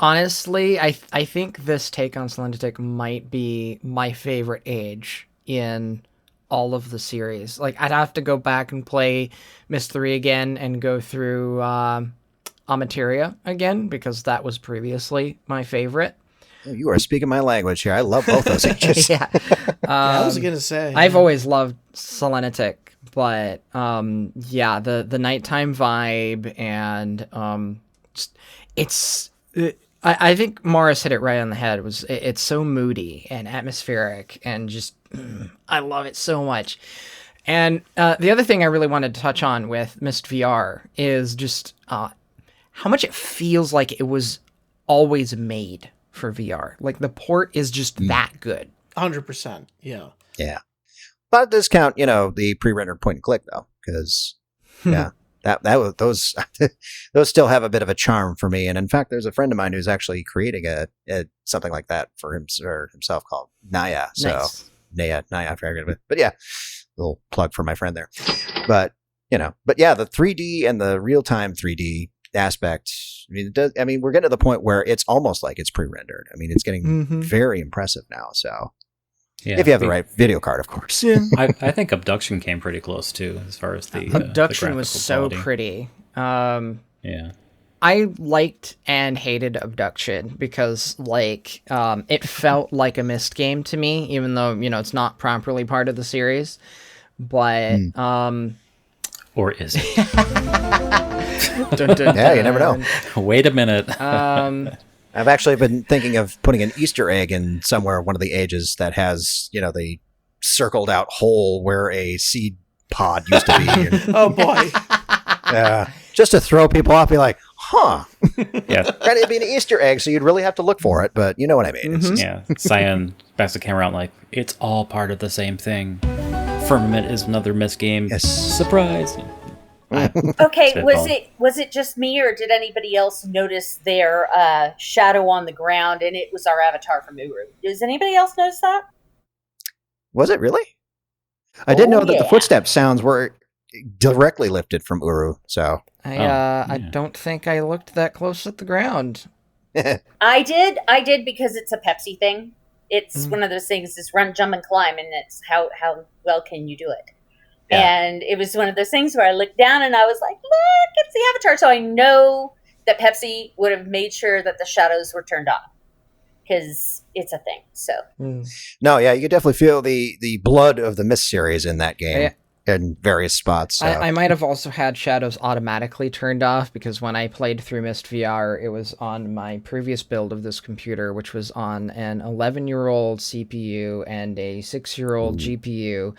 S14: honestly, I think this take on Selenitic might be my favorite age in all of the series. Like, I'd have to go back and play Myst 3 again and go through Amateria again, because that was previously my favorite.
S12: You are speaking my language here. I love both those ages.
S4: I was going to say.
S14: I've always loved Selenitic, but the nighttime vibe, and I think Maurus hit it right on the head. It's so moody and atmospheric, and just I love it so much. And the other thing I really wanted to touch on with Myst VR is just how much it feels like it was always made for VR. Like, the port is just that good.
S4: 100%. Yeah.
S12: Yeah. But it does count, the pre-rendered point and click though, because that was those still have a bit of a charm for me. And in fact, there's a friend of mine who's actually creating a something like that for himself called Naya. So
S14: nice.
S12: Naya, I forget it. But yeah, little plug for my friend there. But the 3D and the real-time 3D aspect, we're getting to the point where it's almost like it's pre-rendered. It's getting very impressive now. So
S6: Yeah,
S12: if you have the right video card, of course. Yeah.
S6: I think Abduction came pretty close too, as far as the
S14: Abduction
S6: the
S14: was
S6: graphical
S14: so
S6: quality.
S14: pretty.
S6: Yeah.
S14: I liked and hated Abduction because, like, it felt like a Myst game to me, even though, you know, it's not properly part of the series. But,
S6: Or is it?
S14: dun, dun,
S12: Yeah, you never know.
S6: Wait a minute.
S12: I've actually been thinking of putting an Easter egg in somewhere, one of the ages that has, you know, the circled out hole where a seed pod used to be.
S4: Oh boy.
S12: Yeah. Just to throw people off, be like, huh.
S6: Yeah.
S12: And it'd be an Easter egg, so you'd really have to look for it, but you know what I mean. It's
S6: Yeah. Cyan backs the camera out like, it's all part of the same thing. Firmament is another Myst game.
S12: Yes.
S6: Surprise.
S13: Okay,
S6: Spitball.
S13: was it just me, or did anybody else notice their shadow on the ground, and it was our avatar from Uru? Does anybody else notice that?
S12: Was it really? I did know that the
S13: yeah.
S12: footstep sounds were directly lifted from Uru, so.
S14: I don't think I looked that close at the ground.
S13: I did because it's a Pepsi thing. It's one of those things, is run, jump, and climb, and it's how well can you do it? Yeah. And it was one of those things where I looked down and I was like, look, it's the avatar. So I know that Pepsi would have made sure that the shadows were turned off, because it's a thing. So
S12: No, yeah, you could definitely feel the blood of the Myst series in that game.
S14: Yeah.
S12: In various spots. So.
S14: I might have also had shadows automatically turned off, because when I played through Myst VR, it was on my previous build of this computer, which was on an 11-year-old CPU and a 6-year-old GPU.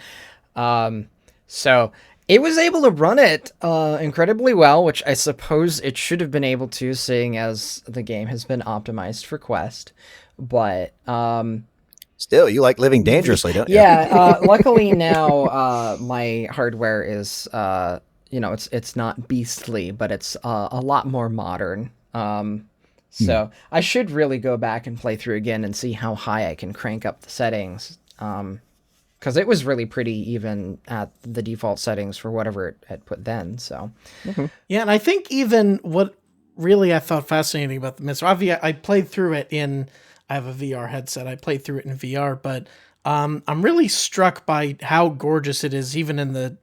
S14: So it was able to run it incredibly well, which I suppose it should have been able to, seeing as the game has been optimized for Quest. But
S12: still, you like living dangerously, don't you?
S14: Yeah, luckily now my hardware is, it's not beastly, but it's a lot more modern. So I should really go back and play through again and see how high I can crank up the settings. Because it was really pretty even at the default settings for whatever it had put then. So,
S4: Yeah, and I think even what really I thought fascinating about the Myst, I played through it I have a VR headset. I played through it in VR, but I'm really struck by how gorgeous it is, even in the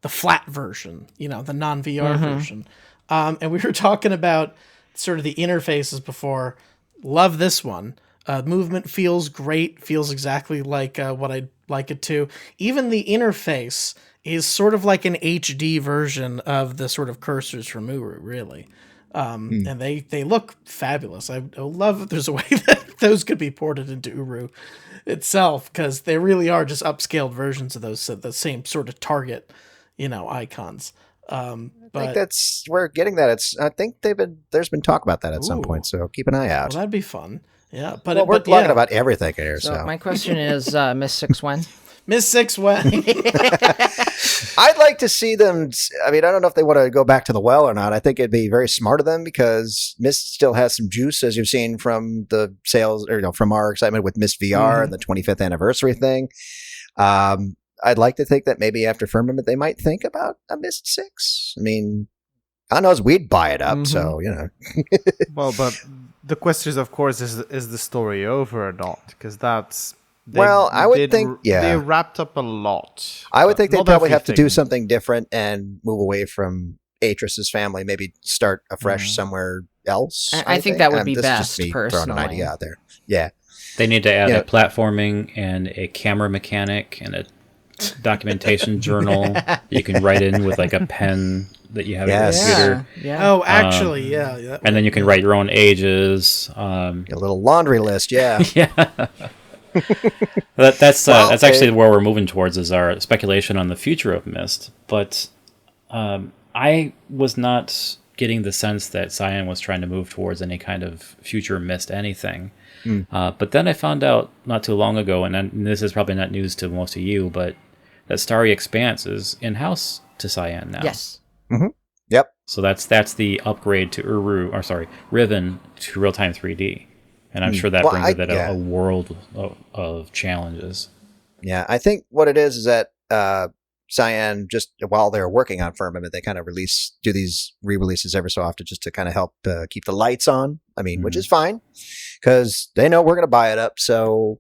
S4: flat version, the non-VR version. And we were talking about sort of the interfaces before. Love this one. Movement feels great, feels exactly like what I'd like it to. Even the interface is sort of like an HD version of the sort of cursors from Uru, really. And they look fabulous. I love that there's a way that those could be ported into Uru itself, because they really are just upscaled versions of those, so the same sort of target, icons.
S12: I think that's we're getting that. I think there's been talk about that at some point, so keep an eye out.
S4: Well, that'd be fun. Yeah, but
S12: we're talking about everything here. So
S14: my question is, Myst 6 when?
S4: Myst 6 when?
S12: I'd like to see them. I mean, I don't know if they want to go back to the well or not. I think it'd be very smart of them, because Myst still has some juice, as you've seen from the sales, or from our excitement with Myst VR and the 25th anniversary thing. I'd like to think that maybe after Firmament, they might think about a Myst 6. I mean, I know we'd buy it up, so
S5: Well, but the question is, of course, is the story over or not? Because that's.
S12: I would think,
S5: they wrapped up a lot.
S12: I would think they'd probably have to do something different and move away from Atris's family, maybe start afresh somewhere else.
S14: I think that would be best,
S12: just me
S14: personally.
S12: throwing an idea out there. Yeah.
S6: They need to add a platforming and a camera mechanic and a documentation journal you can write in with like a pen that you have in your computer.
S4: Yeah. Oh, actually, yeah.
S6: And then you can write your own ages.
S12: A little laundry list, yeah.
S6: Yeah. That's actually where we're moving towards, is our speculation on the future of Myst. But I was not getting the sense that Cyan was trying to move towards any kind of future Myst anything. But then I found out not too long ago, and this is probably not news to most of you, but that Starry Expanse is in-house to Cyan now.
S14: Yes.
S12: Yep.
S6: So that's the upgrade to Riven to real-time 3D. And I'm sure that brings with it a world of challenges.
S12: Yeah, I think what it is that Cyan, just while they're working on Firmament, they kind of do these re-releases every so often just to kind of help keep the lights on. I mean, which is fine, because they know we're going to buy it up. So,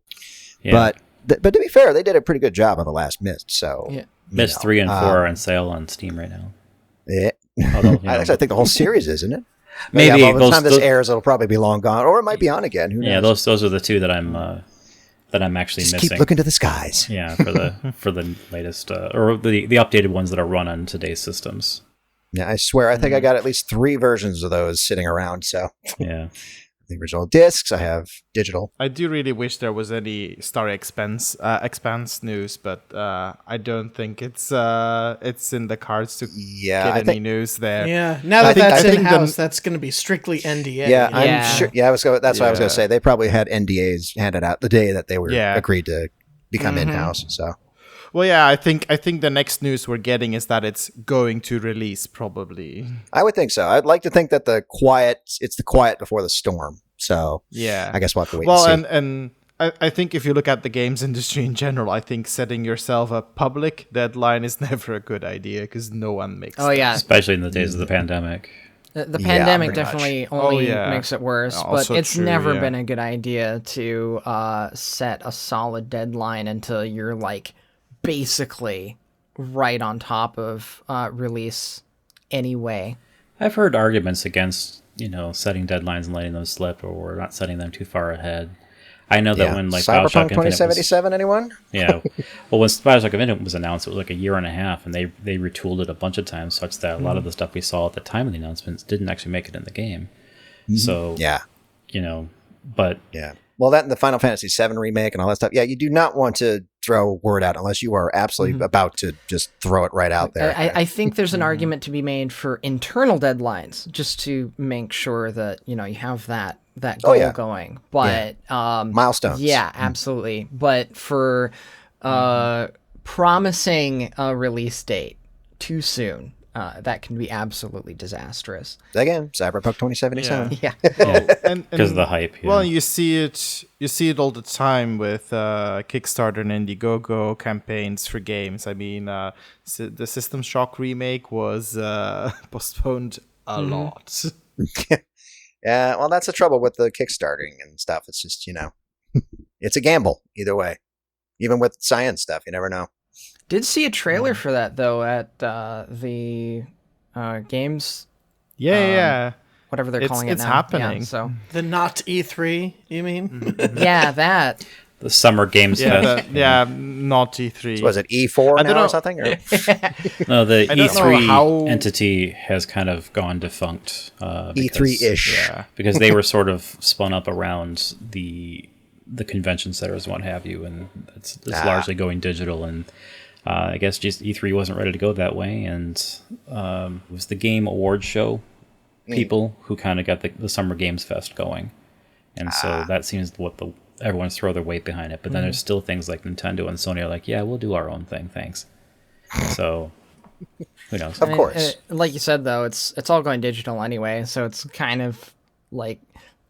S12: but but to be fair, they did a pretty good job on the last Myst. So
S14: yeah.
S6: Myst 3 and 4 are on sale on Steam right now.
S12: Yeah,
S6: Although,
S12: I think the whole series is, isn't it?
S6: Maybe
S12: by the time this airs, it'll probably be long gone, or it might be on again. Who knows?
S6: Yeah, those are the two that I'm actually
S12: Just
S6: missing.
S12: keep looking to the skies.
S6: Yeah, for the latest or the updated ones that are run on today's systems.
S12: Yeah, I swear, I think I got at least 3 versions of those sitting around. So
S6: yeah.
S12: The original discs, I have digital.
S5: I do really wish there was any Star Expanse news, but I don't think it's in the cards to get any news there.
S4: Yeah, now that that's in-house, that's going to be strictly NDA.
S12: Yeah, I'm sure. Yeah, that's what I was going to say. They probably had NDAs handed out the day that they were agreed to become in-house. So.
S5: Well, yeah, I think the next news we're getting is that it's going to release, probably.
S12: I would think so. I'd like to think that it's the quiet before the storm. So
S5: yeah,
S12: I guess we'll have to wait and see.
S5: and I think if you look at the games industry in general, I think setting yourself a public deadline is never a good idea because no one makes
S6: especially in the days of the pandemic.
S14: The pandemic definitely only makes it worse, but it's never been a good idea to set a solid deadline until you're like basically right on top of release anyway.
S6: I've heard arguments against, setting deadlines and letting them slip or not setting them too far ahead. I know that when
S12: Cyberpunk 2077, anyone?
S6: Yeah. Well, when Bioshock Infinite was announced, it was like a year and a half, and they retooled it a bunch of times such that a lot of the stuff we saw at the time of the announcements didn't actually make it in the game. Mm-hmm. So, but...
S12: Yeah. Well, that and the Final Fantasy VII remake and all that stuff. Yeah, you do not want to throw word out unless you are absolutely about to just throw it right out there.
S14: I think there's an argument to be made for internal deadlines, just to make sure that you have that goal going. But
S12: milestones.
S14: Yeah, absolutely. But for promising a release date too soon, that can be absolutely disastrous.
S12: Again, Cyberpunk 2077.
S14: Yeah.
S6: Because of the hype. Yeah.
S5: Well, you see it all the time with Kickstarter and Indiegogo campaigns for games. I mean, the System Shock remake was postponed a lot.
S12: Yeah, well, that's the trouble with the Kickstarting and stuff. It's just, it's a gamble either way. Even with science stuff, you never know.
S14: Did see a trailer for that though at the games.
S5: Yeah.
S14: Whatever they're calling it now.
S5: It's happening.
S14: Yeah, so
S4: the not E3, you mean?
S14: Yeah, that.
S6: The Summer Games Fest.
S5: Not E3.
S12: So was it E4 now or something? Or?
S6: No, the E3 entity has kind of gone defunct.
S12: E3-ish.
S5: Yeah.
S6: Because they were sort of spun up around the convention centers and what have you, and it's largely going digital, and I guess just E3 wasn't ready to go that way, and it was the Game Awards show people who kind of got the Summer Games Fest going, and so that seems what everyone's throw their weight behind it. But then there's still things like Nintendo and Sony are like, yeah, we'll do our own thing, thanks. So who knows?
S12: Of course.
S14: Like you said, though, it's all going digital anyway, so it's kind of like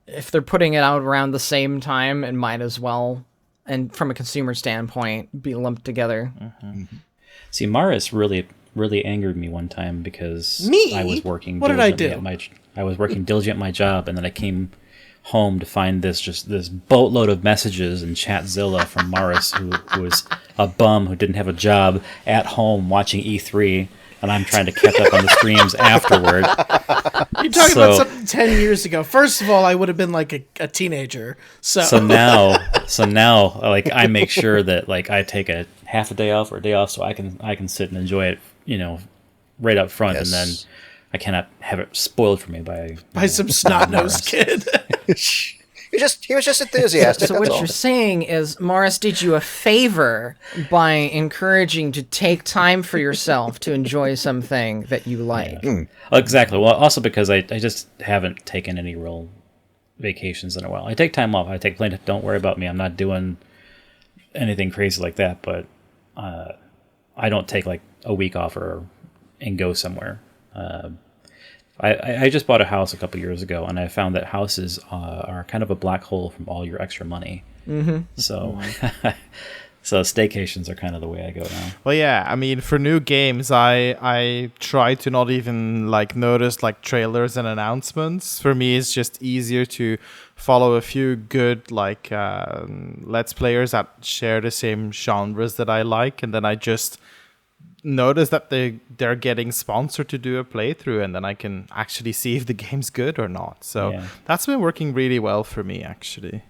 S14: if they're putting it out around the same time, it might as well, and from a consumer standpoint, be lumped together.
S6: Mm-hmm. See, Maurus really angered me one time because I was working.
S4: What did I do?
S6: I was working diligently at my job, and then I came home to find this boatload of messages in Chatzilla from Maurus, who was a bum who didn't have a job at home watching E3, and I'm trying to catch up on the streams afterward.
S4: You're talking about something 10 years ago. First of all, I would have been like a teenager. So
S6: now, like I make sure that like I take a half a day off or a day off so I can sit and enjoy it, right up front, and then I cannot have it spoiled for me by
S4: some snot-nosed kid.
S12: He was just enthusiastic.
S14: So what you're saying is Maurus did you a favor by encouraging to take time for yourself to enjoy something that you like.
S6: Yeah. Exactly. Well, also because I just haven't taken any real vacations in a while. I take time off. I take plenty. Don't worry about me. I'm not doing anything crazy like that. But I don't take like a week off and go somewhere. I just bought a house a couple years ago, and I found that houses are kind of a black hole from all your extra money.
S14: Mm-hmm.
S6: So So staycations are kind of the way I go now.
S5: Well, yeah, I mean, for new games, I try to not even like notice like trailers and announcements. For me, it's just easier to follow a few good like Let's Players that share the same genres that I like, and then I just notice that they're getting sponsored to do a playthrough, and then I can actually see if the game's good or not. So that's been working really well for me, actually.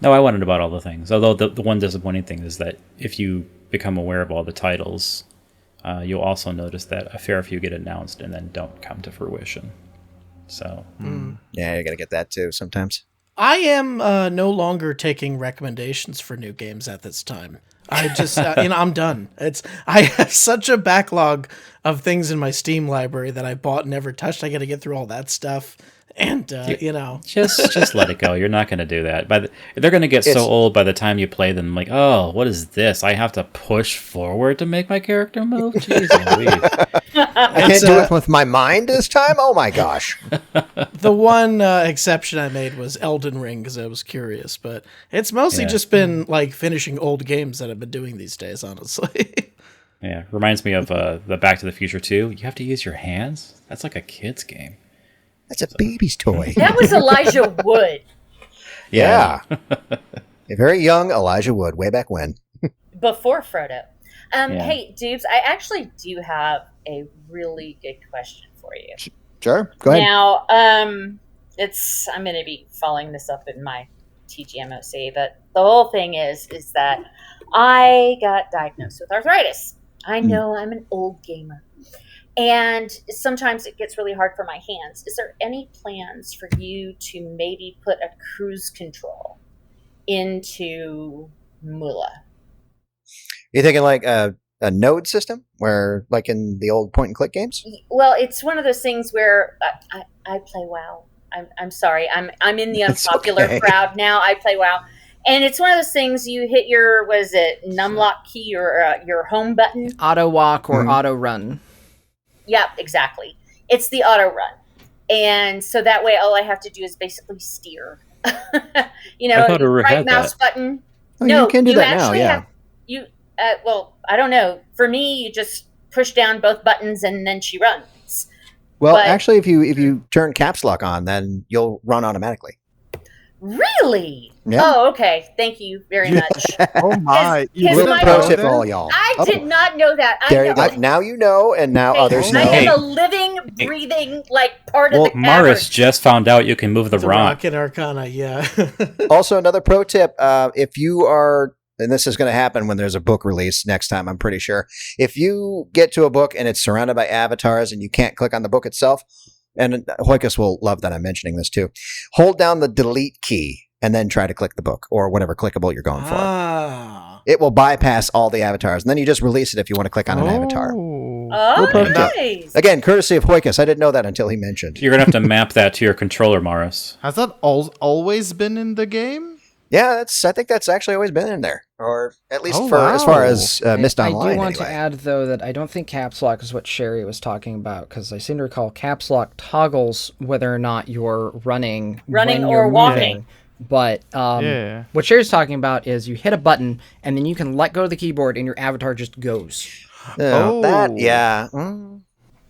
S6: No, I wondered about all the things. Although the one disappointing thing is that if you become aware of all the titles, you'll also notice that a fair few get announced and then don't come to fruition. So
S12: yeah, you got to get that too sometimes.
S4: I am no longer taking recommendations for new games at this time. I just, I'm done. I have such a backlog of things in my Steam library that I bought and never touched. I got to get through all that stuff. And,
S6: just let it go. You're not going to do that. They're going to get so old by the time you play them. Like, oh, what is this? I have to push forward to make my character move? Jeez Louise.
S12: I can't do it with my mind this time? Oh my gosh.
S4: The one exception I made was Elden Ring because I was curious, but it's mostly just been like finishing old games that I've been doing these days, honestly.
S6: Yeah, reminds me of the Back to the Future 2. You have to use your hands? That's like a kid's game.
S12: That's a baby's toy.
S13: That was Elijah Wood.
S12: Yeah. A very young Elijah Wood, way back when.
S13: Before Frodo. Hey, Doobes, I actually do have a really good question for you.
S12: Sure, go ahead.
S13: Now, I'm going to be following this up in my TGMOC, but the whole thing is that I got diagnosed with arthritis. I know I'm an old gamer. And sometimes it gets really hard for my hands. Is there any plans for you to maybe put a cruise control into Mula?
S12: You're thinking like a node system, where like in the old point and click games?
S13: Well, it's one of those things where I play WoW. I'm sorry. I'm in the unpopular crowd now. I play WoW. And it's one of those things you hit your, numlock key or your home button?
S14: Auto walk or auto run.
S13: Yep, exactly. It's the auto run. And so that way all I have to do is basically steer. Right mouse button.
S12: Oh, no, you can do that now, yeah.
S13: I don't know. For me, you just push down both buttons and then she runs.
S12: Well, actually, if you turn caps lock on, then you'll run automatically.
S13: Really?
S12: Yeah.
S13: Oh, okay. Thank you very much.
S5: Oh my!
S12: Little pro tip for all y'all.
S13: I did not know that.
S12: There you go. Now you know, and now others know.
S13: I am a living, breathing part of the cavern.
S6: Maurus just found out you can move the rock.
S4: Rocket Arcana, yeah.
S12: Also, another pro tip: if you are, and this is going to happen when there's a book release next time, I'm pretty sure. If you get to a book and it's surrounded by avatars and you can't click on the book itself. And Hoikus will love that I'm mentioning this too. Hold down the delete key and then try to click the book or whatever clickable you're going for. It will bypass all the avatars. And then you just release it if you want to click on an avatar.
S13: Oh, nice.
S12: Again, courtesy of Hoikus. I didn't know that until he mentioned.
S6: You're going to have to map that to your controller, Maurus.
S5: Has that always been in the game?
S12: Yeah, I think that's actually always been in there, or at least as far as Myst Online.
S14: I do want to add, though, that I don't think caps lock is what Sherry was talking about, because I seem to recall caps lock toggles whether or not you're running
S13: or walking.
S14: But what Sherry's talking about is you hit a button, and then you can let go of the keyboard, and your avatar just goes.
S12: Yeah.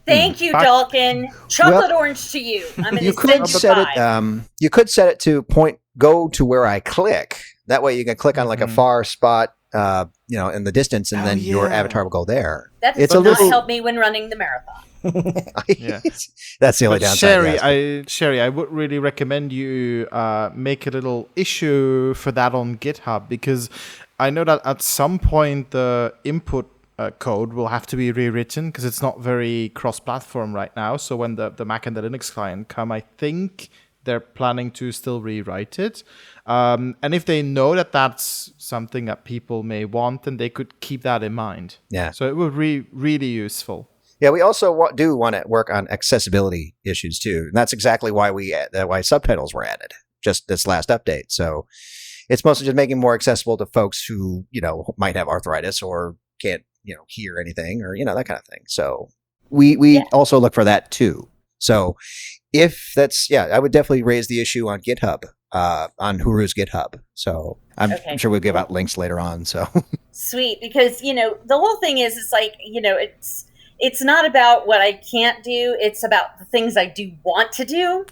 S13: Thank you, Dalken. Chocolate orange to you. I'm in
S12: you could set it. You could set it to go to where I click. That way, you can click on like a far spot, in the distance, and then your avatar will go there.
S13: That does not help me when running the marathon.
S12: That's the only
S5: downside. Sherry, I would really recommend you make a little issue for that on GitHub, because I know that at some point the input code will have to be rewritten because it's not very cross-platform right now. So when the Mac and the Linux client come, I think they're planning to still rewrite it. And if they know that that's something that people may want, then they could keep that in mind.
S12: Yeah.
S5: So it would be really useful.
S12: Yeah, we also do want to work on accessibility issues too. And that's exactly why why subtitles were added just this last update. So it's mostly just making more accessible to folks who, might have arthritis or can't, hear anything or, that kind of thing. So we also look for that too. So if that's, I would definitely raise the issue on GitHub, on Uru's GitHub. So I'm sure we'll give out links later on. So
S13: sweet, because the whole thing is, it's like, it's not about what I can't do, it's about the things I do want to do.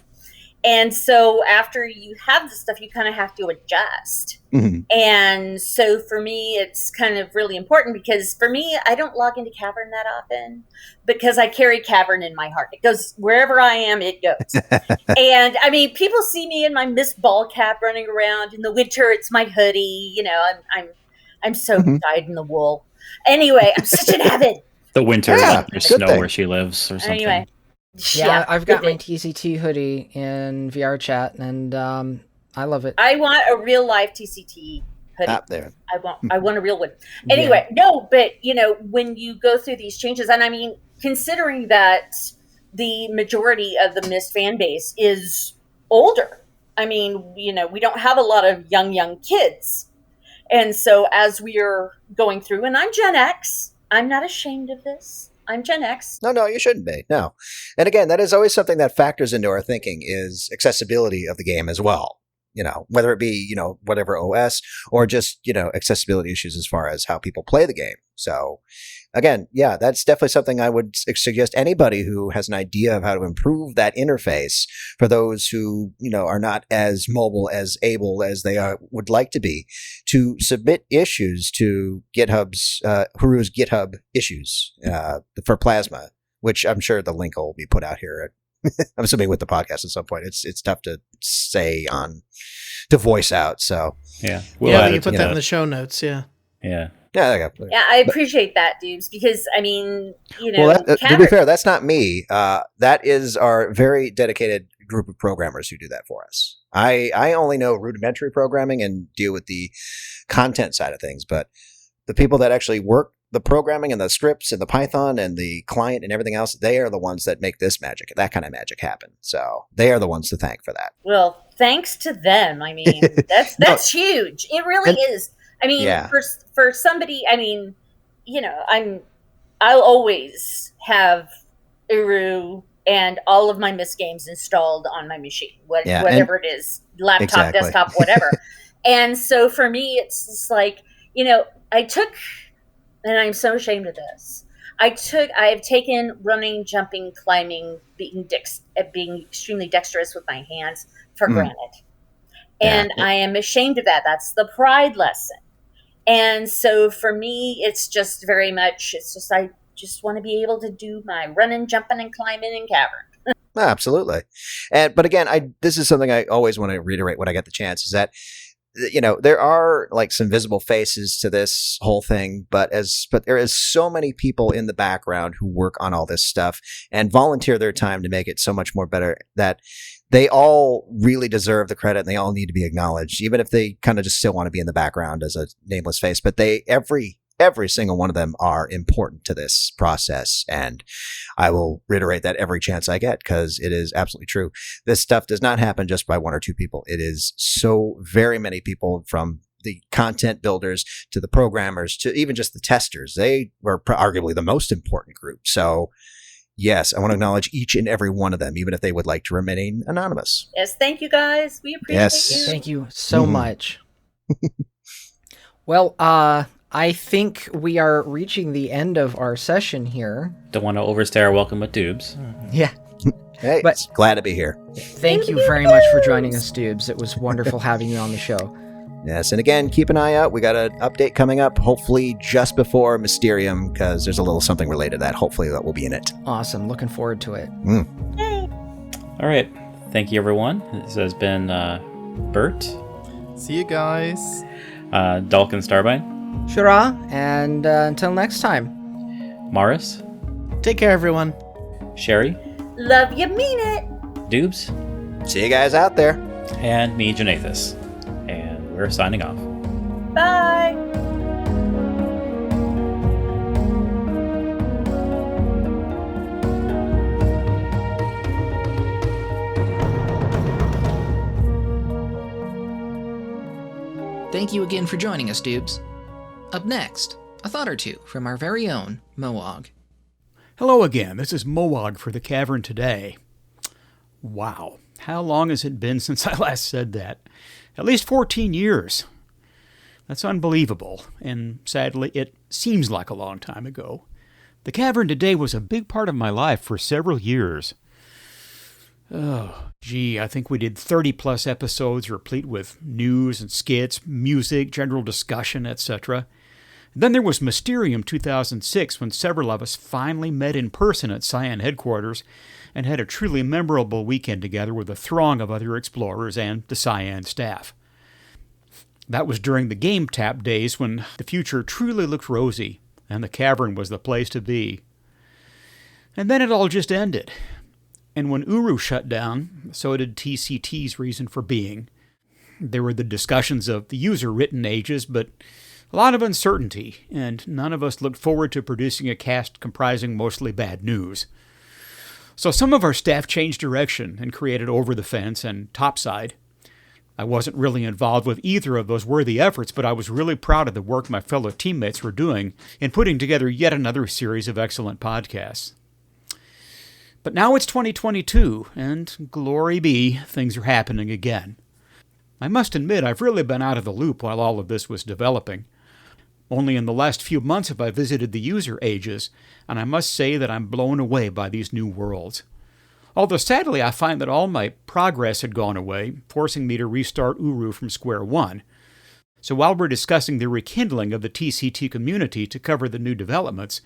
S13: And so after you have this stuff, you kind of have to adjust.
S12: Mm-hmm.
S13: And so for me, it's kind of really important, because for me, I don't log into Cavern that often, because I carry Cavern in my heart. It goes wherever I am, it goes. And I mean, people see me in my Myst ball cap running around. In the winter, it's my hoodie. I'm so dyed in the wool. Anyway, I'm such an avid.
S6: The winter,
S12: Yeah,
S6: there's
S12: good
S6: snow
S12: thing.
S6: where she lives or something.
S13: Anyway.
S14: Yeah, I've got my TCT hoodie in VR chat, and I love it.
S13: I want a real life TCT hoodie.
S12: Up there.
S13: I want a real one. Anyway, no, but when you go through these changes, and I mean, considering that the majority of the Myst fan base is older, I mean, we don't have a lot of young kids. And so as we are going through, and I'm Gen X, I'm not ashamed of this. I'm Gen X.
S12: No, you shouldn't be. No. And again, that is always something that factors into our thinking, is accessibility of the game as well. Whether it be, whatever OS, or just, accessibility issues as far as how people play the game. So again, yeah, that's definitely something I would suggest anybody who has an idea of how to improve that interface for those who, are not as mobile, as able as they would like to be, to submit issues to GitHub's, Uru's GitHub issues for Plasma, which I'm sure the link will be put out here I'm assuming with the podcast at some point. It's tough to say to voice out. So
S6: yeah,
S4: you put that in the show notes. Yeah.
S12: Yeah,
S13: I appreciate that, Doobes, because I mean,
S12: well, to be fair, that's not me. That is our very dedicated group of programmers who do that for us. I only know rudimentary programming and deal with the content side of things, but the people that actually work the programming and the scripts and the Python and the client and everything else, they are the ones that make that kind of magic happen. So they are the ones to thank for that.
S13: Well, thanks to them. I mean, that's huge. It really is. I mean, for somebody, I mean, I'll always have Uru and all of my Myst games installed on my machine, whatever it is, laptop, desktop, whatever. And so for me, it's just like, I took, and I'm so ashamed of this, I have taken running, jumping, climbing, being extremely dexterous with my hands for granted. And I am ashamed of that. That's the pride lesson. And so for me, it's just very much, I just want to be able to do my running, jumping, and climbing in Cavern.
S12: Absolutely. But again, this is something I always want to reiterate when I get the chance, is that there are like some visible faces to this whole thing, but there is so many people in the background who work on all this stuff and volunteer their time to make it so much more better, that they all really deserve the credit and they all need to be acknowledged, even if they kind of just still want to be in the background as a nameless face. But every single one of them are important to this process. And I will reiterate that every chance I get, because it is absolutely true. This stuff does not happen just by one or two people. It is so very many people, from the content builders to the programmers to even just the testers. They were arguably the most important group. So yes, I want to acknowledge each and every one of them, even if they would like to remain anonymous.
S13: Yes, thank you guys. We appreciate you.
S14: Thank you so much. Well, I think we are reaching the end of our session here.
S6: Don't want to overstay our welcome with Doobes.
S14: Yeah.
S12: Hey, but glad to be here.
S14: Thank you very much for joining us, Doobes. It was wonderful having you on the show.
S12: Yes, and again, keep an eye out. We got an update coming up, hopefully just before Mysterium, because there's a little something related to that. Hopefully that will be in it.
S14: Awesome. Looking forward to it.
S6: All right. Thank you, everyone. This has been Bert.
S5: See you guys.
S6: Dalken Starbine.
S14: Shura, and until next time.
S6: Maurus.
S4: Take care, everyone.
S6: Sherry.
S13: Love you, mean it.
S6: Doobes.
S12: See you guys out there.
S6: And me, Janathus. And we're signing off.
S13: Bye.
S1: Thank you again for joining us, Doobes. Up next, a thought or two from our very own Mowog.
S11: Hello again, this is Mowog for the Cavern Today. Wow, how long has it been since I last said that? At least 14 years. That's unbelievable, and sadly, it seems like a long time ago. The Cavern Today was a big part of my life for several years. Oh, gee, I think we did 30-plus episodes replete with news and skits, music, general discussion, etc. Then there was Mysterium 2006, when several of us finally met in person at Cyan headquarters and had a truly memorable weekend together with a throng of other explorers and the Cyan staff. That was during the Game Tap days when the future truly looked rosy and the cavern was the place to be. And then it all just ended. And when Uru shut down, so did TCT's reason for being. There were the discussions of the user-written ages, but a lot of uncertainty, and none of us looked forward to producing a cast comprising mostly bad news. So some of our staff changed direction and created Over the Fence and Topside. I wasn't really involved with either of those worthy efforts, but I was really proud of the work my fellow teammates were doing in putting together yet another series of excellent podcasts. But now it's 2022, and glory be, things are happening again. I must admit I've really been out of the loop while all of this was developing. Only in the last few months have I visited the user ages, and I must say that I'm blown away by these new worlds. Although sadly I find that all my progress had gone away, forcing me to restart Uru from square one. So while we're discussing the rekindling of the TCT community to cover the new developments,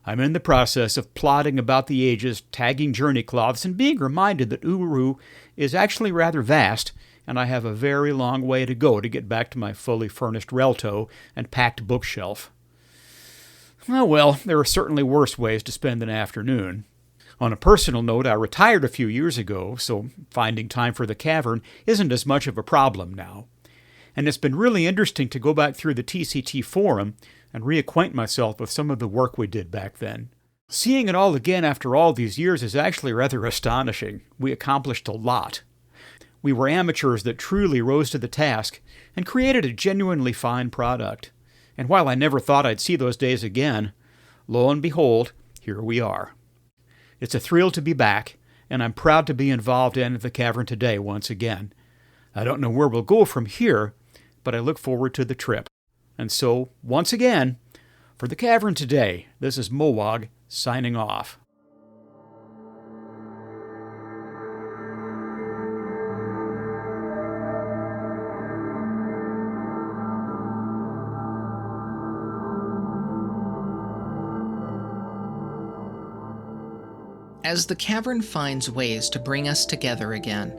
S11: I'm in the process of plotting about the ages, tagging journey cloths, and being reminded that Uru is actually rather vast, and I have a very long way to go to get back to my fully furnished Relto and packed bookshelf. Oh well, there are certainly worse ways to spend an afternoon. On a personal note, I retired a few years ago, so finding time for the cavern isn't as much of a problem now. And it's been really interesting to go back through the TCT forum and reacquaint myself with some of the work we did back then. Seeing it all again after all these years is actually rather astonishing. We accomplished a lot. We were amateurs that truly rose to the task and created a genuinely fine product. And while I never thought I'd see those days again, lo and behold, here we are. It's a thrill to be back, and I'm proud to be involved in the Cavern Today once again. I don't know where we'll go from here, but I look forward to the trip. And so, once again, for the Cavern Today, this is Mowog signing off.
S1: As the cavern finds ways to bring us together again,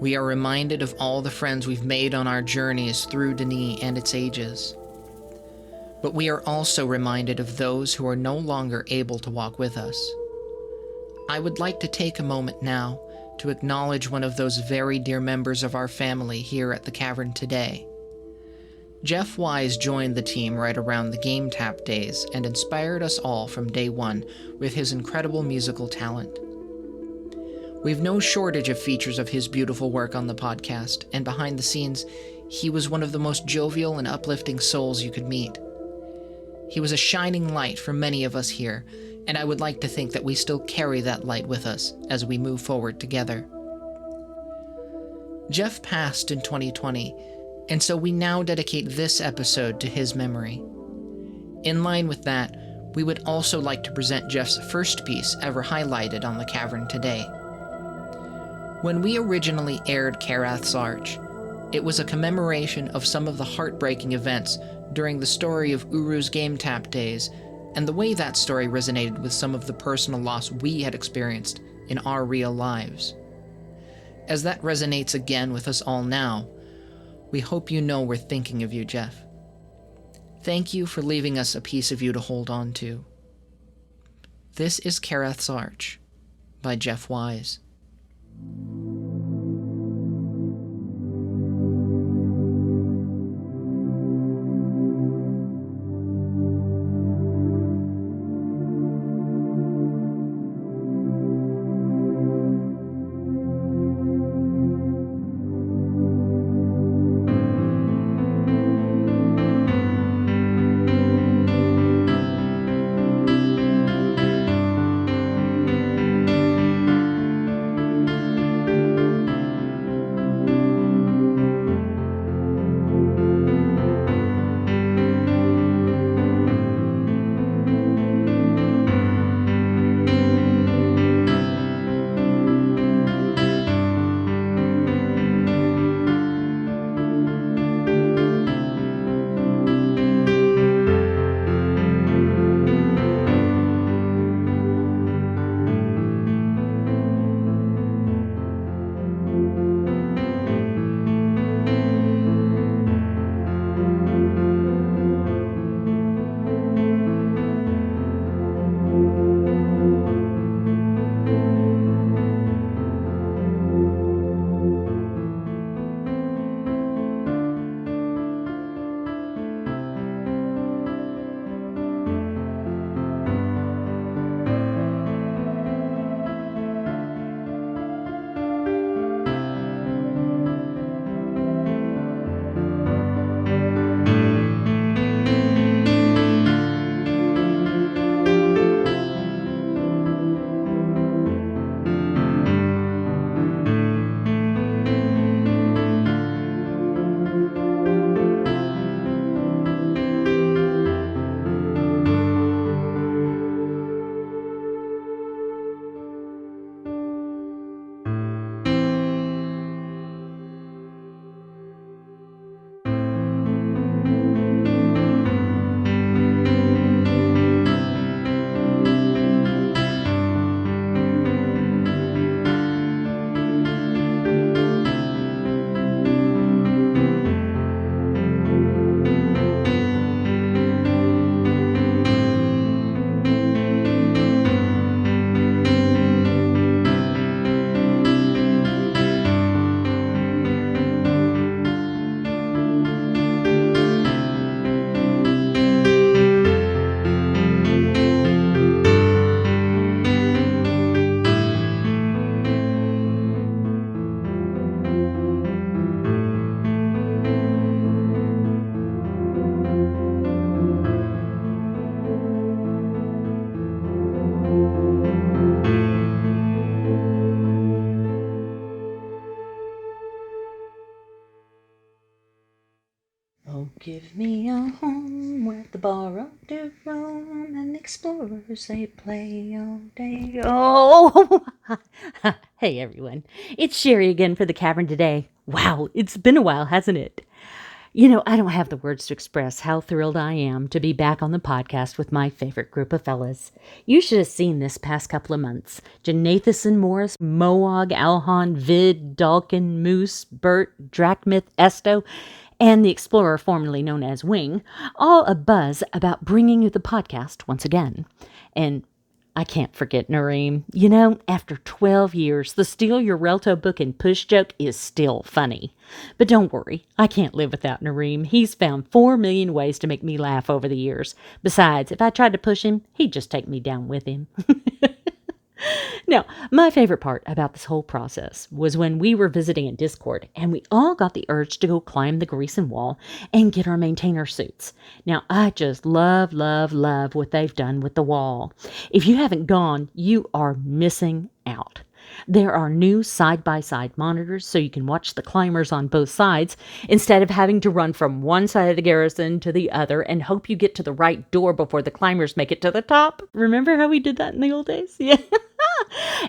S1: we are reminded of all the friends we've made on our journeys through Denis and its ages. But we are also reminded of those who are no longer able to walk with us. I would like to take a moment now to acknowledge one of those very dear members of our family here at the Cavern Today. Jeff Wise joined the team right around the Game Tap days and inspired us all from day one with his incredible musical talent. We've no shortage of features of his beautiful work on the podcast, and behind the scenes, he was one of the most jovial and uplifting souls you could meet. He was a shining light for many of us here, and I would like to think that we still carry that light with us as we move forward together. Jeff passed in 2020, and so we now dedicate this episode to his memory. In line with that, we would also like to present Jeff's first piece ever highlighted on the Cavern Today. When we originally aired Kerath's Arch, it was a commemoration of some of the heartbreaking events during the story of Uru's Game Tap days, and the way that story resonated with some of the personal loss we had experienced in our real lives. As that resonates again with us all now, we hope you know we're thinking of you, Jeff. Thank you for leaving us a piece of you to hold on to. This is Kerath's Arch by Jeff Wise.
S7: Give me a home where the borrowed do roam and the explorers they play all day. Oh, hey everyone, it's Sherry again for the Cavern Today. Wow, it's been a while, hasn't it? You know, I don't have the words to express how thrilled I am to be back on the podcast with my favorite group of fellas. You should have seen this past couple of months. Janathus and Maurus, Mowog, Alhon, Vid, Dalken, Moose, Bert, Drachmith, Esto, and the explorer formerly known as Wing, all abuzz about bringing you the podcast once again. And I can't forget Narym. You know, after 12 years, the Steal Your Relto book and push joke is still funny. But don't worry, I can't live without Narym. He's found 4 million ways to make me laugh over the years. Besides, if I tried to push him, he'd just take me down with him. Now, my favorite part about this whole process was when we were visiting in Discord and we all got the urge to go climb the Greason Wall and get our maintainer suits. Now, I just love what they've done with the wall. If you haven't gone, you are missing out. There are new side-by-side monitors so you can watch the climbers on both sides instead of having to run from one side of the garrison to the other and hope you get to the right door before the climbers make it to the top. Remember how we did that in the old days? Yeah.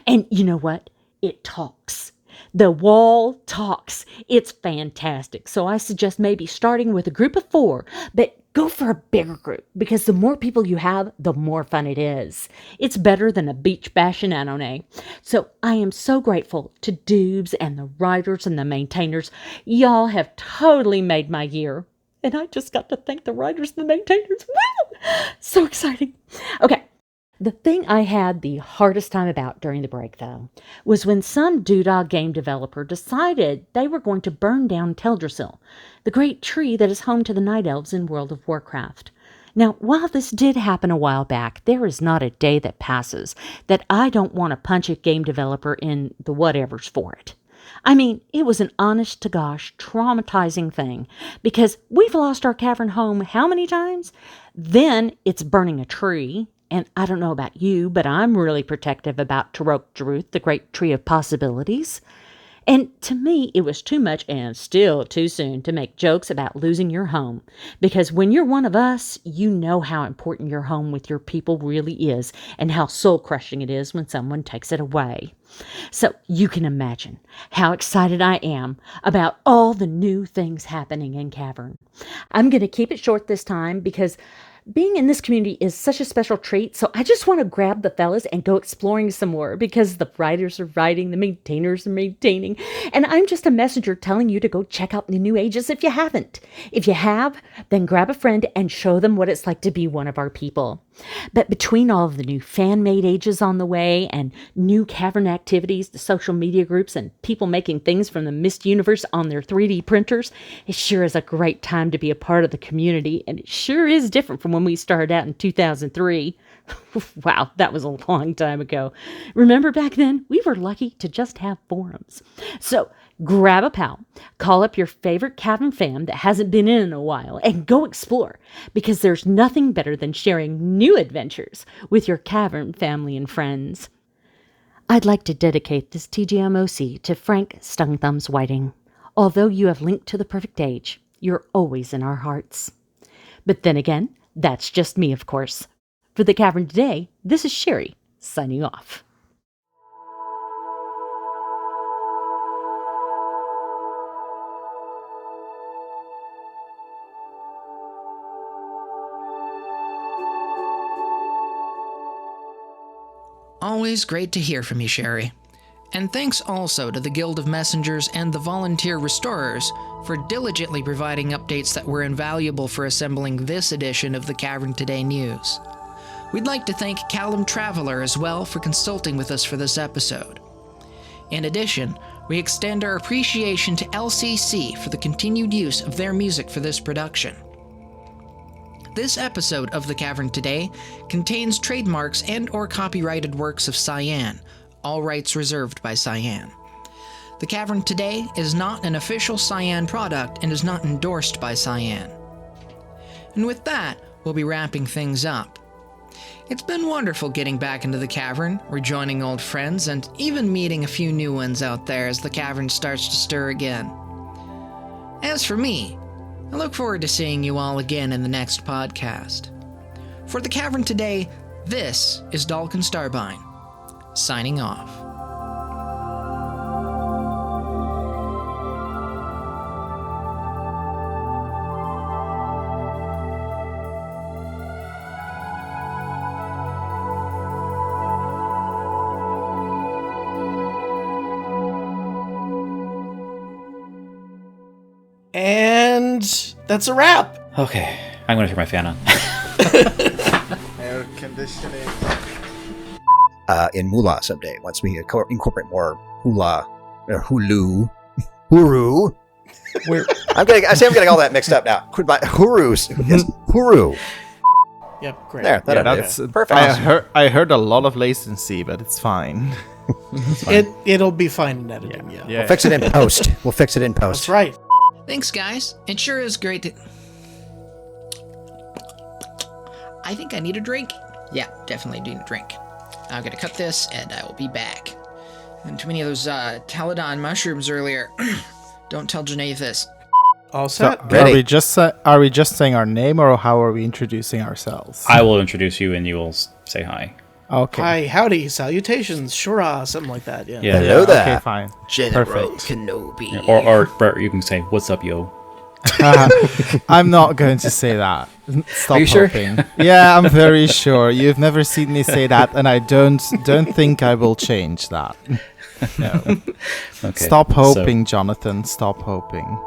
S7: And you know what? It talks. The wall talks. It's fantastic. So I suggest maybe starting with a group of 4, but go for a bigger group because the more people you have, the more fun it is. It's better than a beach bash in Annonay. So I am so grateful to Doobes and the writers and the maintainers. Y'all have totally made my year. And I just got to thank the writers and the maintainers. Woo! So exciting. Okay. The thing I had the hardest time about during the break, though, was when some doodah game developer decided they were going to burn down Teldrassil, the great tree that is home to the Night Elves in World of Warcraft. Now, while this did happen a while back, there is not a day that passes that I don't want to punch a game developer in the whatevers for it. I mean, it was an honest-to-gosh traumatizing thing, because we've lost our cavern home how many times? Then it's burning a tree. And I don't know about you, but I'm really protective about Tarok Druth, the great tree of possibilities. And to me, it was too much and still too soon to make jokes about losing your home. Because when you're one of us, you know how important your home with your people really is and how soul-crushing it is when someone takes it away. So you can imagine how excited I am about all the new things happening in Cavern. I'm going to keep it short this time because being in this community is such a special treat, so I just want to grab the fellas and go exploring some more because the writers are writing, the maintainers are maintaining, and I'm just a messenger telling you to go check out the new ages if you haven't. If you have, then grab a friend and show them what it's like to be one of our people. But between all of the new fan-made ages on the way and new cavern activities, the social media groups, and people making things from the Myst universe on their 3D printers, it sure is a great time to be a part of the community, and it sure is different from when we started out in 2003. Wow, that was a long time ago. Remember back then, we were lucky to just have forums. So grab a pal, call up your favorite Cavern fam that hasn't been in a while, and go explore, because there's nothing better than sharing new adventures with your Cavern family and friends. I'd like to dedicate this TGMOC to Frank Stungthumbz Whiting. Although you have linked to the perfect age, you're always in our hearts. But then again, that's just me, of course. For the Cavern Today, this is Sherry, signing off.
S1: Always great to hear from you, Sherry. And thanks also to the Guild of Messengers and the Volunteer Restorers for diligently providing updates that were invaluable for assembling this edition of the Cavern Today News. We'd like to thank Callum Traveler as well for consulting with us for this episode. In addition, we extend our appreciation to LCC for the continued use of their music for this production. This episode of the Cavern Today contains trademarks and/or copyrighted works of Cyan, all rights reserved by Cyan. The Cavern Today is not an official Cyan product and is not endorsed by Cyan. And with that, we'll be wrapping things up. It's been wonderful getting back into the Cavern, rejoining old friends, and even meeting a few new ones out there as the Cavern starts to stir again. As for me, I look forward to seeing you all again in the next podcast. For the Cavern Today, this is Dalken Starbine, signing off.
S4: And that's a wrap.
S6: Okay, I'm gonna turn my fan on.
S5: Air conditioning.
S12: In Moolah someday, once we incorporate more hula or hulu, huru. I'm getting all that mixed up now. Hurus, yes, huru.
S4: Yep, great.
S12: There,
S5: That's
S12: perfect.
S5: I heard a lot of latency, but it's fine.
S4: It'll be fine in editing. Yeah.
S12: We'll fix it in post.
S4: That's right.
S1: Thanks, guys. It sure is great to... I think I need a drink. Yeah, definitely need a drink. I'm gonna cut this, and I will be back. And too many of those Taladon mushrooms earlier. Don't tell Janae this.
S4: All set.
S5: Are we just saying our name, or how are we introducing ourselves?
S6: I will introduce you, and you will say hi.
S5: Okay.
S4: Hi, howdy, salutations, shura, something like that. Yeah.
S12: Hello there.
S5: Okay, fine.
S1: General
S5: Perfect.
S1: Kenobi.
S6: Yeah, or Bert, you can say, "What's up, yo?"
S5: I'm not going to say that. Stop
S6: Are you sure?
S5: hoping. Yeah, I'm very sure. You've never seen me say that, and I don't think I will change that. No.
S6: Okay,
S5: Stop hoping, Jonathan. Stop hoping.